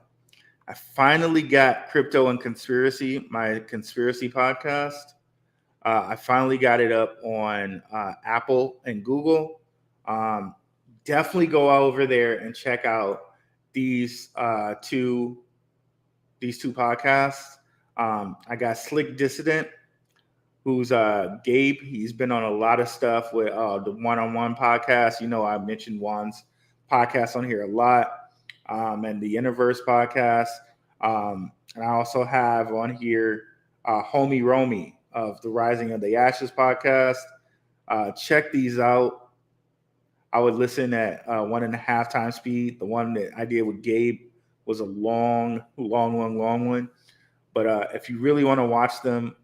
I finally got Crypto and Conspiracy, my conspiracy podcast. I finally got it up on Apple and Google. Definitely go over there and check out these two podcasts. I got Slick Dissident, who's Gabe. He's been on a lot of stuff with the one-on-one podcast. You know, I mentioned Juan's podcast on here a lot, and the Universe podcast. And I also have on here Homie Romy of the Rising of the Ashes podcast. Check these out. I would listen at 1.5 times speed. The one that I did with Gabe was a long one. But if you really want to watch them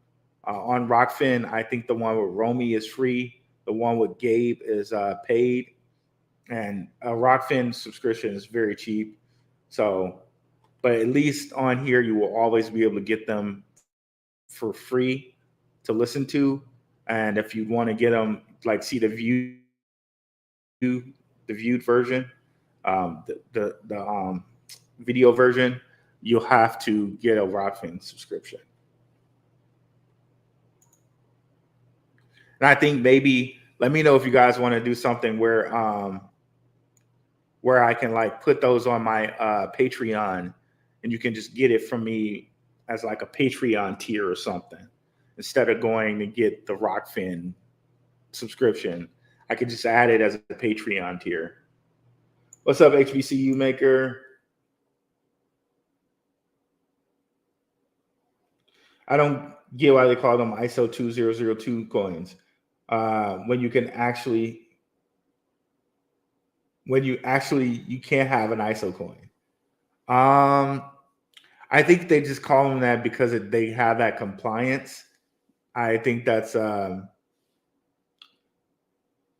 on Rockfin, I think the one with Romy is free. The one with Gabe is paid. And a Rockfin subscription is very cheap. So, but at least on here, you will always be able to get them for free to listen to. And if you want to get them, like see the viewed version, the video version, you'll have to get a Rockfin subscription. And I think maybe let me know if you guys want to do something where I can like put those on my Patreon, and you can just get it from me as like a Patreon tier or something, instead of going to get the Rockfin subscription. I could just add it as a Patreon tier. What's up, HBCU maker? I don't get why they call them ISO 2002 coins. When you can't have an ISO coin. I think they just call them that because they have that compliance. I think that's no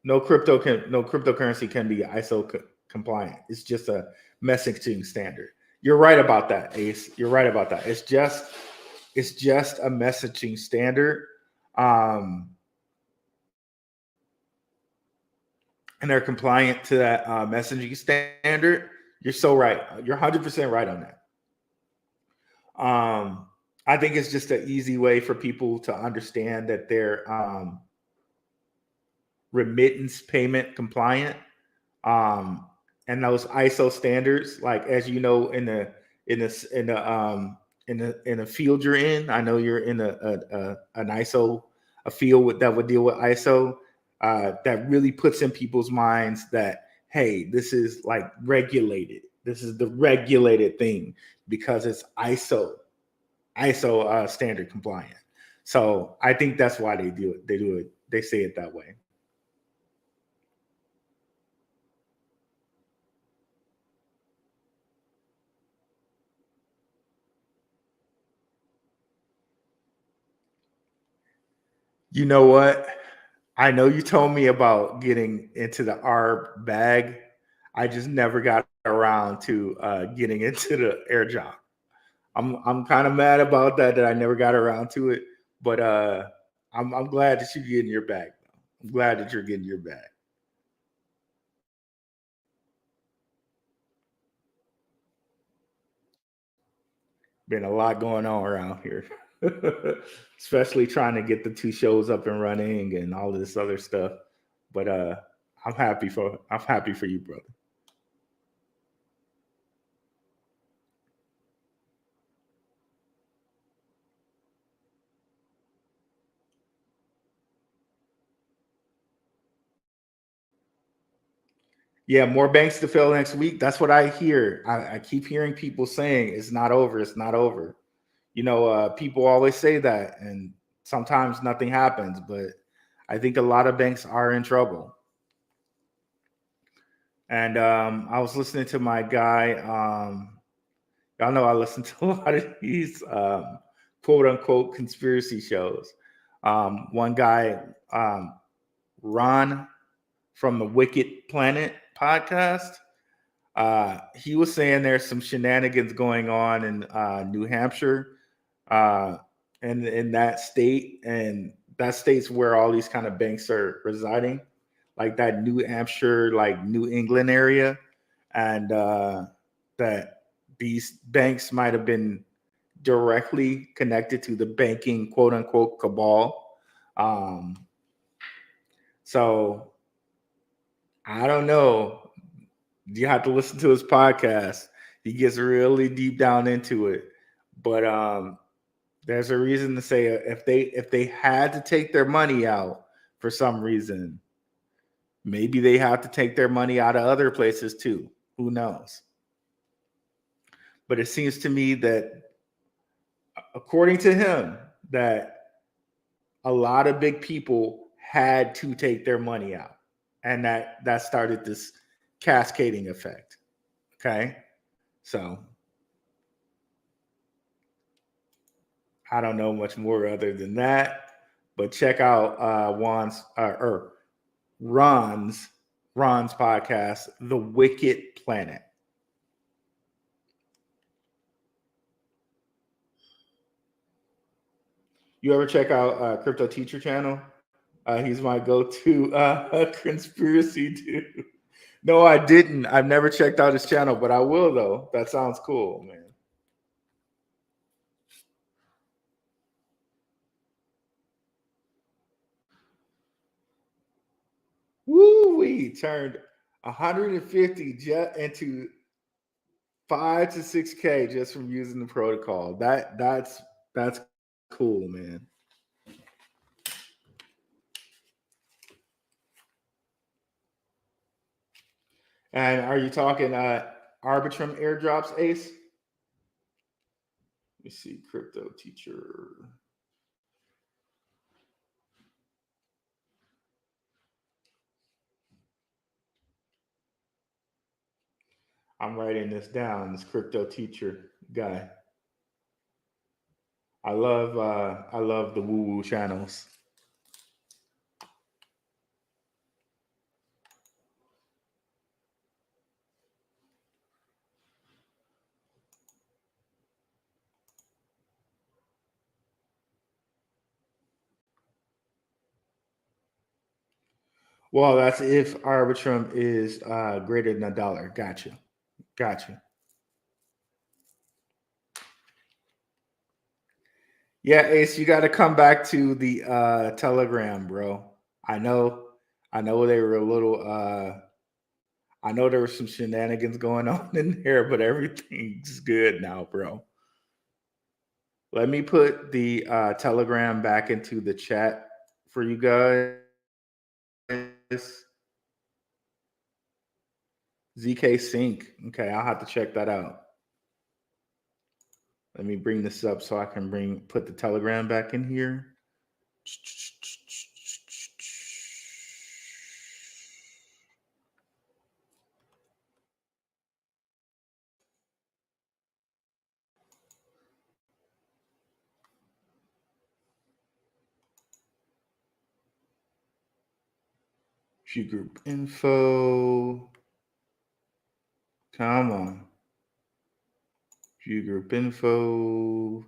cryptocurrency can be ISO compliant. It's just a messaging standard. You're right about that, Ace. You're right about that. It's just a messaging standard. And they're compliant to that messaging standard. You're so right. You're 100% right on that. I think it's just an easy way for people to understand that they're remittance payment compliant. And those ISO standards, like as you know, in the field you're in, I know you're in an ISO, a field that would deal with ISO. That really puts in people's minds that, hey, this is like regulated. This is the regulated thing because it's ISO standard compliant. So I think that's why they do it. They say it that way. You know what? I know you told me about getting into the ARB bag. I just never got around to getting into the airdrop. I'm kind of mad about that I never got around to it. But I'm glad that you're getting your bag. I'm glad that you're getting your bag. Been a lot going on around here. especially trying to get the two shows up and running and all of this other stuff. But I'm happy for you, brother. Yeah, more banks to fail next week. That's what I hear. I keep hearing people saying it's not over. It's not over. People always say that, and sometimes nothing happens. But I think a lot of banks are in trouble. And I was listening to my guy. Y'all know I listen to a lot of these quote unquote conspiracy shows. One guy, Ron from the Wicked Planet podcast, he was saying there's some shenanigans going on in New Hampshire, and in that state, and that state's where all these kind of banks are residing, like that New Hampshire, like New England area, and that these banks might have been directly connected to the banking quote unquote cabal. So I don't know. You have to listen to his podcast. He gets really deep down into it. But there's a reason to say if they had to take their money out for some reason, maybe they have to take their money out of other places too. Who knows? But it seems to me that, according to him, that a lot of big people had to take their money out, and that started this cascading effect. Okay, so I don't know much more other than that, but check out Ron's podcast, The Wicked Planet. You ever check out Crypto Teacher channel? He's my go-to conspiracy dude. No, I didn't. I've never checked out his channel, but I will though. That sounds cool, man. Woo! We turned 150 jet into 5 to 6K just from using the protocol. That's cool, man. And are you talking Arbitrum airdrops, Ace? Let me see, Crypto Teacher. I'm writing this down. This Crypto Teacher guy. I love the woo woo channels. Well, that's if Arbitrum is greater than $1. Gotcha. Yeah, Ace, you got to come back to the Telegram, bro. I know they were a little. I know there were some shenanigans going on in there, but everything's good now, bro. Let me put the Telegram back into the chat for you guys. ZK Sync. Okay, I'll have to check that out. Let me bring this up so I can put the Telegram back in here. View group info. Come on. View group info.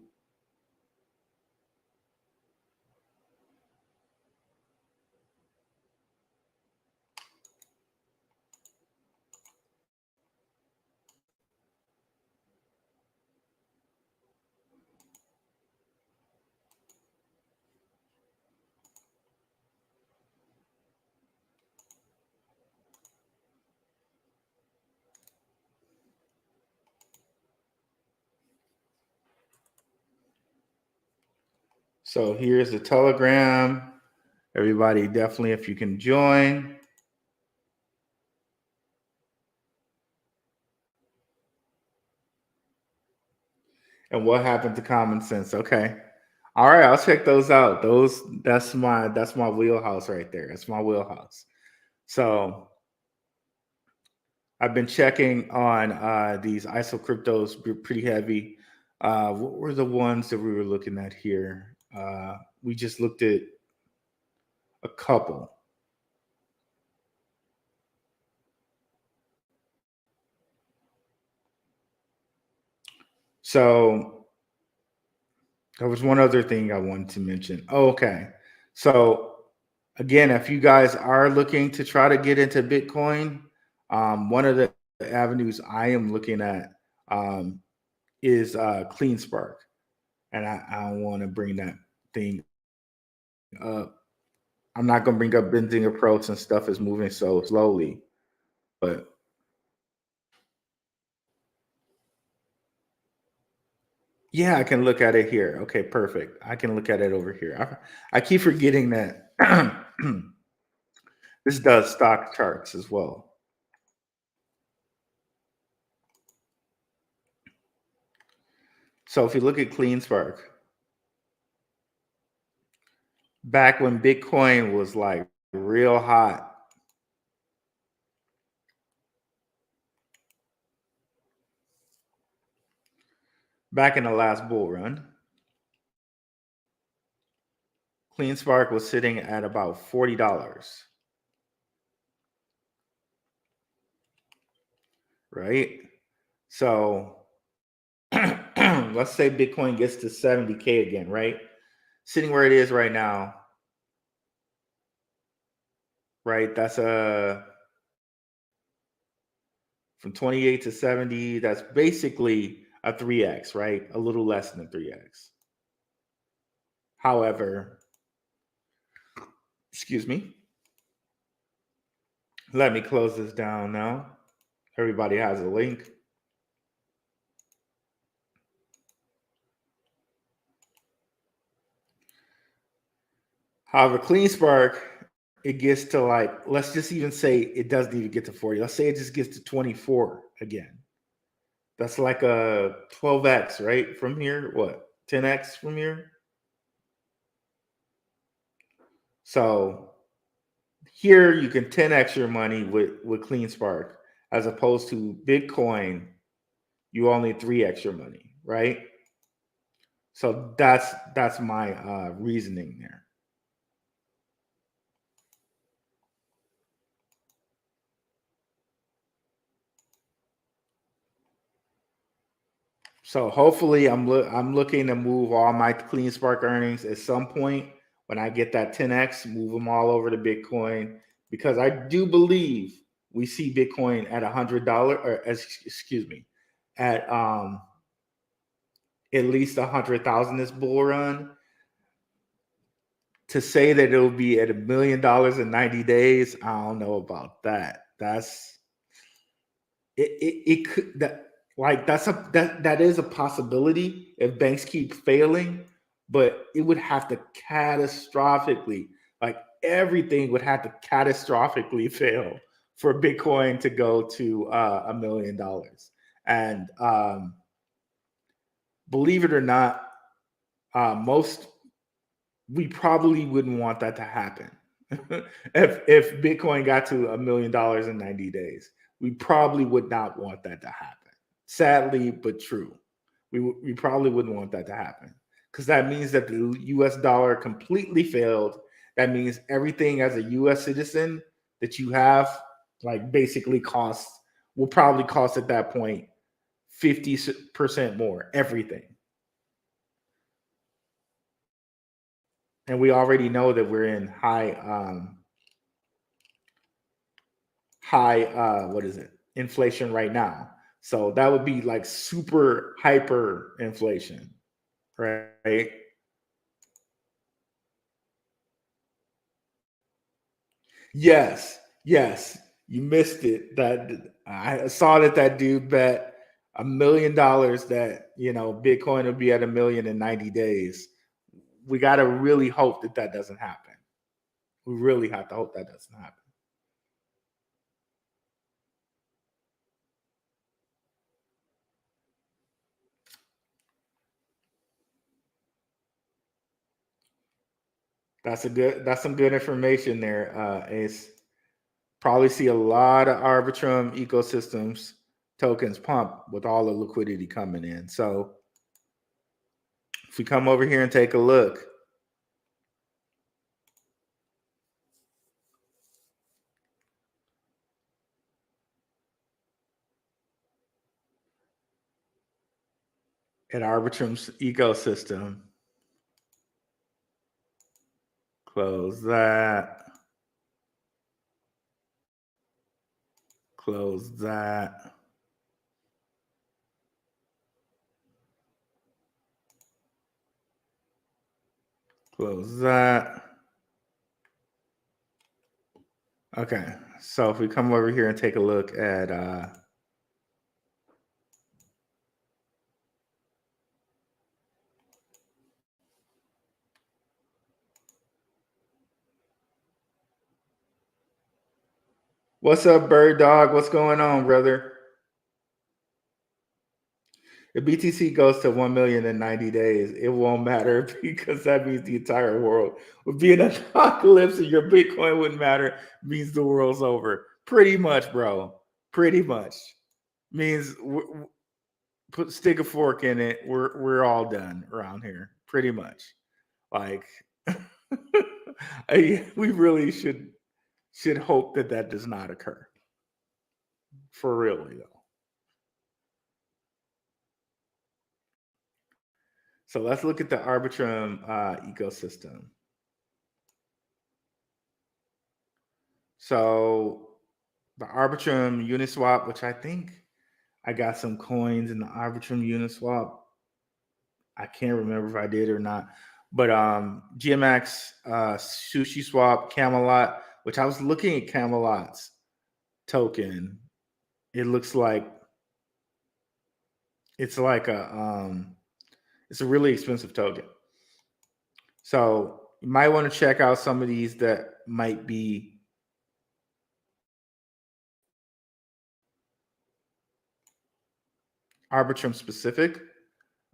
So here's the Telegram. Everybody, definitely, if you can join. And what happened to common sense? Okay. All right, I'll check those out. That's my wheelhouse right there. That's my wheelhouse. So I've been checking on these ISO cryptos pretty heavy. What were the ones that we were looking at here? We just looked at a couple. So there was one other thing I wanted to mention. Oh, okay. So again, if you guys are looking to try to get into Bitcoin, one of the avenues I am looking at is Clean Spark. And I want to bring that thing up. I'm not going to bring up bending approach and stuff is moving so slowly, but yeah, I can look at it here. Okay, perfect. I can look at it over here. I keep forgetting that this does stock charts as well. So if you look at Clean Spark, back when Bitcoin was like real hot, back in the last bull run, Clean Spark was sitting at about $40, right? So let's say Bitcoin gets to 70K again, right? Sitting where it is right now, right? That's from 28 to 70, that's basically a 3x, right? A little less than a 3x. However, excuse me. Let me close this down now. Everybody has a link. However, Clean Spark, it gets to like, let's just even say it doesn't even get to 40. Let's say it just gets to 24 again. That's like a 12x, right? From here, what? 10x from here? So here you can 10x your money with Clean Spark, as opposed to Bitcoin, you only 3x your money, right? So that's my reasoning there. So hopefully I'm looking to move all my Clean Spark earnings at some point when I get that 10x, move them all over to Bitcoin, because I do believe we see Bitcoin at $100 or excuse me, at least 100,000 this bull run. To say that it'll be at $1 million in 90 days, I don't know about that. That's it could that is a possibility if banks keep failing, but it would have to catastrophically, like everything would have to catastrophically fail for Bitcoin to go to $1 million. And believe it or not, we probably wouldn't want that to happen. if Bitcoin got to $1 million in 90 days, we probably would not want that to happen. Sadly, but true. We probably wouldn't want that to happen, because that means that the US dollar completely failed. That means everything as a US citizen that you have, like, basically will probably cost at that point 50% more, everything. And we already know that we're in high what is it, inflation right now. So that would be like super hyper inflation, right? Yes, you missed it. That I saw that dude bet $1 million that Bitcoin would be at $1 million in 90 days. we got to really hope that that doesn't happen. We really have to hope that doesn't happen. That's some good information there, Ace. Probably see a lot of Arbitrum ecosystems tokens pump with all the liquidity coming in. So if we come over here and take a look, at Arbitrum's ecosystem, close that, close that. Close that. Okay, so if we come over here and take a look at what's up, Bird Dog? What's going on, brother? If BTC goes to 1 million in 90 days, it won't matter because that means the entire world would be in an apocalypse and your Bitcoin wouldn't matter. Means the world's over. Pretty much, bro. Pretty much. Means stick a fork in it. We're all done around here. Pretty much. Like we really should hope that that does not occur. For really though. So let's look at the Arbitrum ecosystem. So the Arbitrum Uniswap, which I think I got some coins in the Arbitrum Uniswap. I can't remember if I did or not. But GMX, Sushi Swap, Camelot, which I was looking at Camelot's token. It looks like it's like it's a really expensive token. So you might want to check out some of these that might be Arbitrum specific.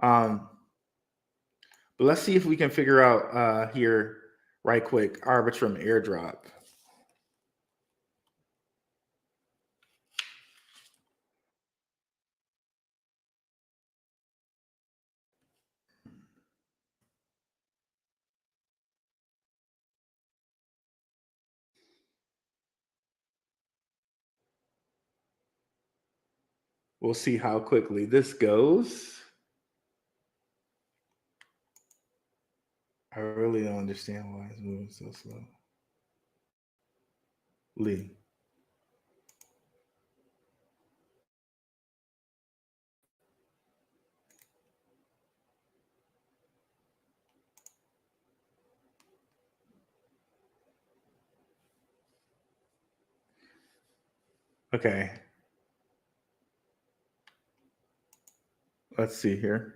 But let's see if we can figure out here right quick, Arbitrum airdrop. We'll see how quickly this goes. I really don't understand why it's moving so slow. Lee. Okay. Let's see here.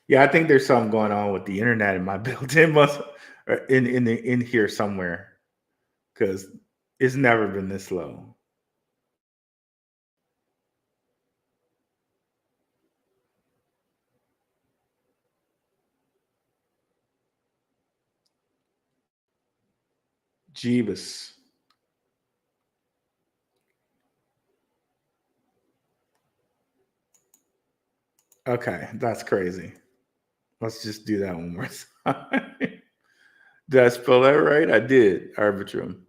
Yeah, I think there's something going on with the internet in my building, must in here somewhere, because it's never been this slow. Jeebus. Okay, that's crazy. Let's just do that one more time. Did I spell that right? I did. Arbitrum.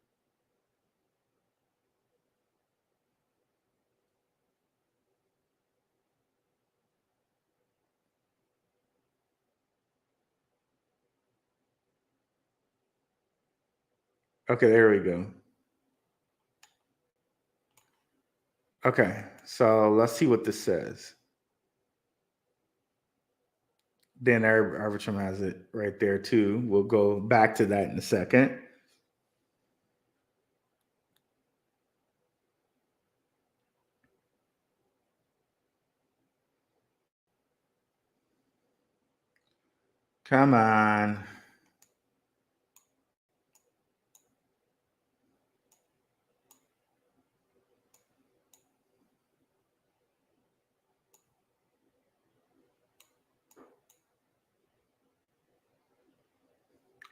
Okay, there we go. Okay, so let's see what this says. Then Arbitrum has it right there too. We'll go back to that in a second. Come on.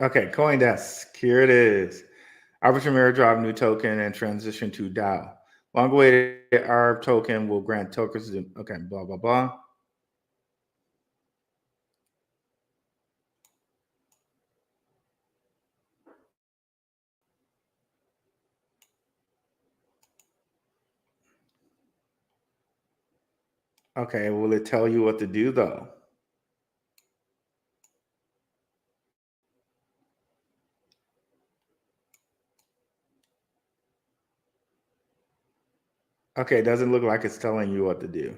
Okay, CoinDesk. Here it is. Arbitrum airdrop new token and transition to DAO. Long awaited ARB token will grant tokens. Okay, blah, blah, blah. Okay, will it tell you what to do though? Okay, it doesn't look like it's telling you what to do.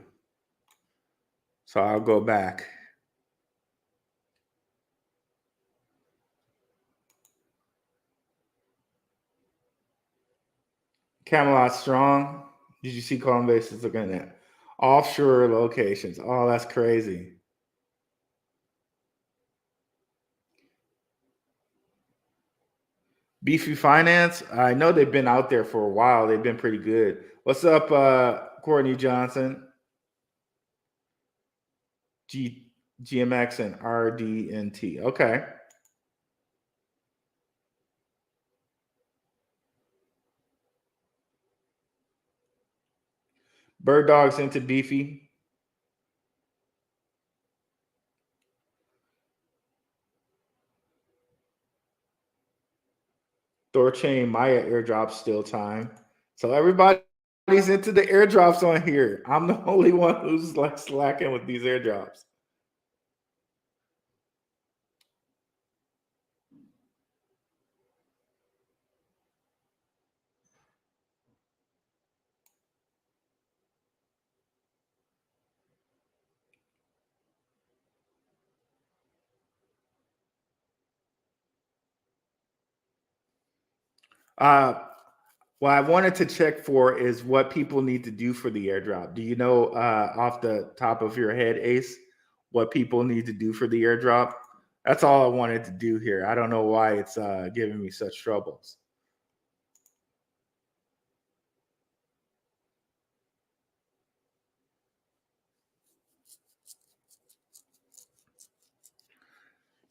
So I'll go back. Camelot Strong. Did you see Coinbase is looking at offshore locations? Oh, that's crazy. Beefy Finance. I know they've been out there for a while. They've been pretty good. What's up, Courtney Johnson? GMX and RDNT. Okay. Bird Dogs into Beefy. Thorchain Maya airdrop still time. So everybody's into the airdrops on here. I'm the only one who's like slacking with these airdrops. What I wanted to check for is what people need to do for the airdrop. Do you know off the top of your head, Ace, what people need to do for the airdrop? That's all I wanted to do here. I don't know why it's giving me such troubles.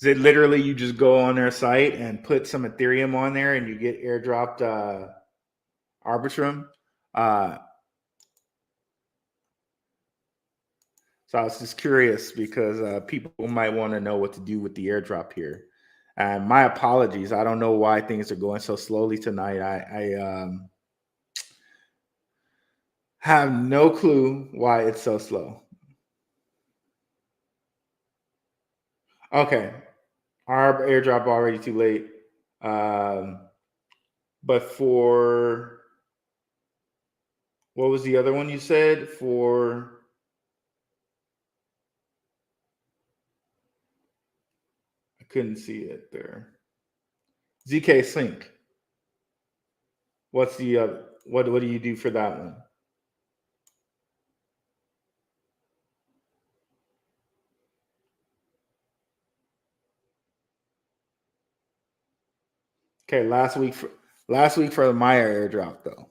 Is it literally you just go on their site and put some Ethereum on there and you get airdropped Arbitrum? So I was just curious because people might want to know what to do with the airdrop here. And my apologies. I don't know why things are going so slowly tonight. I have no clue why it's so slow. Okay. Our airdrop already too late. But for what was the other one you said? For I couldn't see it there. ZK Sync. What's the what do you do for that one? Okay, last week for the Maya airdrop though.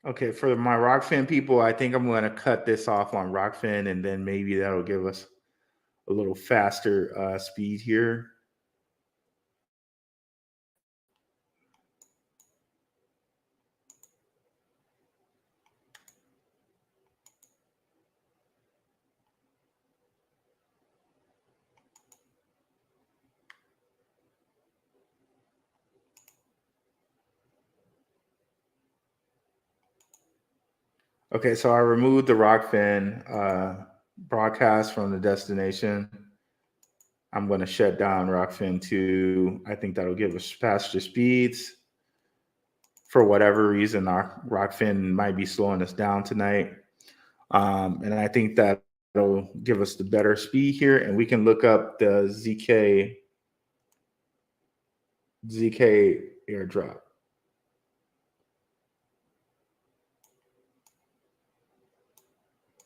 Okay, for my Rockfin people, I think I'm going to cut this off on Rockfin, and then maybe that'll give us a little faster speed here. Okay, so I removed the Rockfin broadcast from the destination. I'm going to shut down Rockfin 2. I think that'll give us faster speeds. For whatever reason, our Rockfin might be slowing us down tonight. And I think that'll give us the better speed here. And we can look up the ZK airdrop.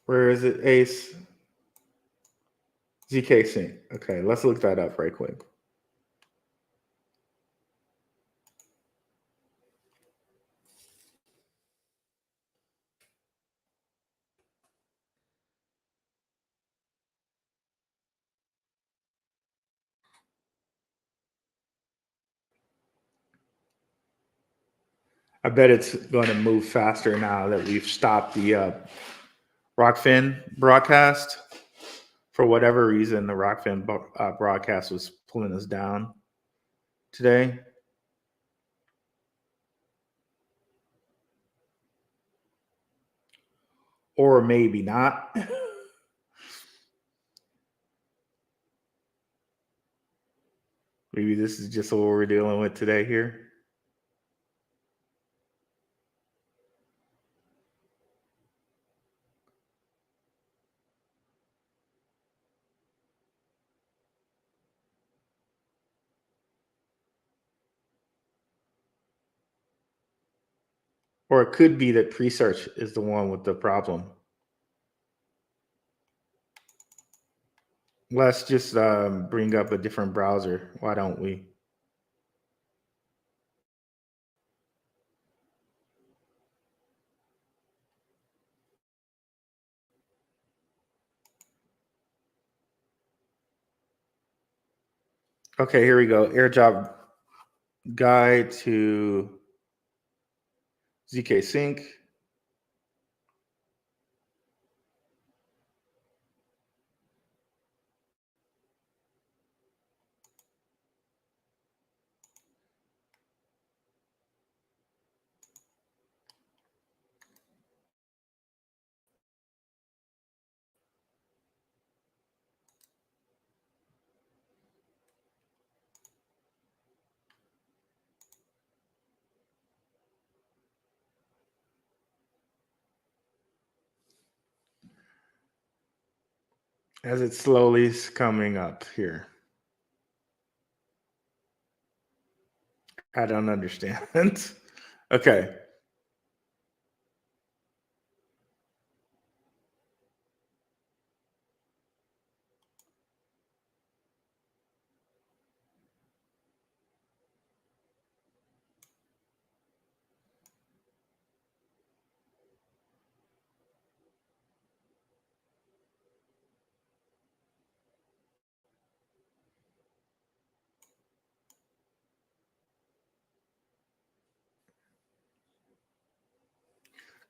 Where is it, Ace? ZK Sync. Okay, let's look that up right quick. I bet it's going to move faster now that we've stopped the Rockfin broadcast. For whatever reason, the Rockfin broadcast was pulling us down today. Or maybe not. Maybe this is just what we're dealing with today here. Or it could be that pre-search is the one with the problem. Let's just bring up a different browser. Why don't we? Okay, here we go. AirDrop guide to ZK Sync. As it slowly is coming up here. I don't understand. Okay.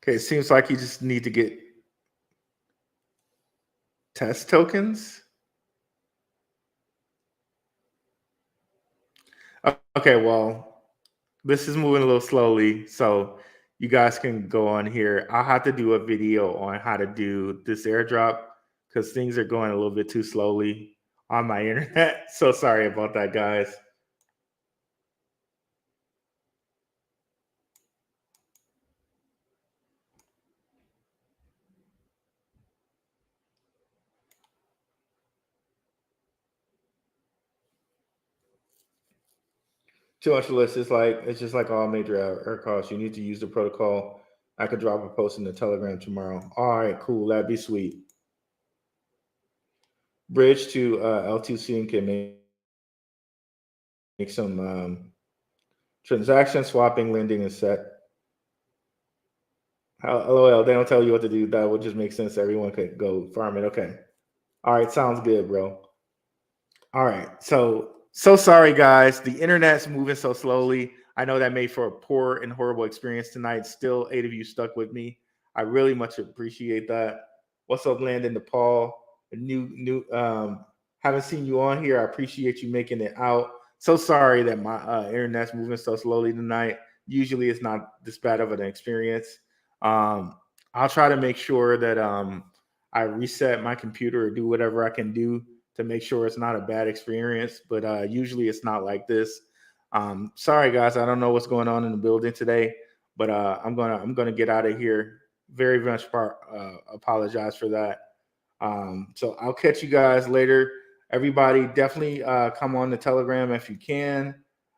Okay, it seems like you just need to get test tokens. Okay, well, this is moving a little slowly, so you guys can go on here. I'll have to do a video on how to do this airdrop because things are going a little bit too slowly on my internet. So sorry about that, guys. Too much to list. It's just like all major air calls. You need to use the protocol. I could drop a post in the Telegram tomorrow. All right, cool. That'd be sweet. Bridge to L2C and can make some transaction swapping, lending, and set. LOL, they don't tell you what to do. That would just make sense. Everyone could go farm it. Okay. All right. Sounds good, bro. All right. So sorry, guys. The internet's moving so slowly. I know that made for a poor and horrible experience tonight. Still, 8 of you stuck with me. I really much appreciate that. What's up, Landon Nepal? New haven't seen you on here. I appreciate you making it out. So sorry that my internet's moving so slowly tonight. Usually it's not this bad of an experience. I'll try to make sure that I reset my computer or do whatever I can do to make sure it's not a bad experience. But usually it's not like this. Sorry guys, I don't know what's going on in the building today, but I'm gonna get out of here. Very much apologize for that. So I'll catch you guys later. Everybody, definitely come on the Telegram if you can.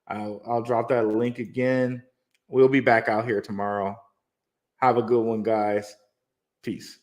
I'll drop that link again. We'll be back out here tomorrow. Have a good one, guys. Peace.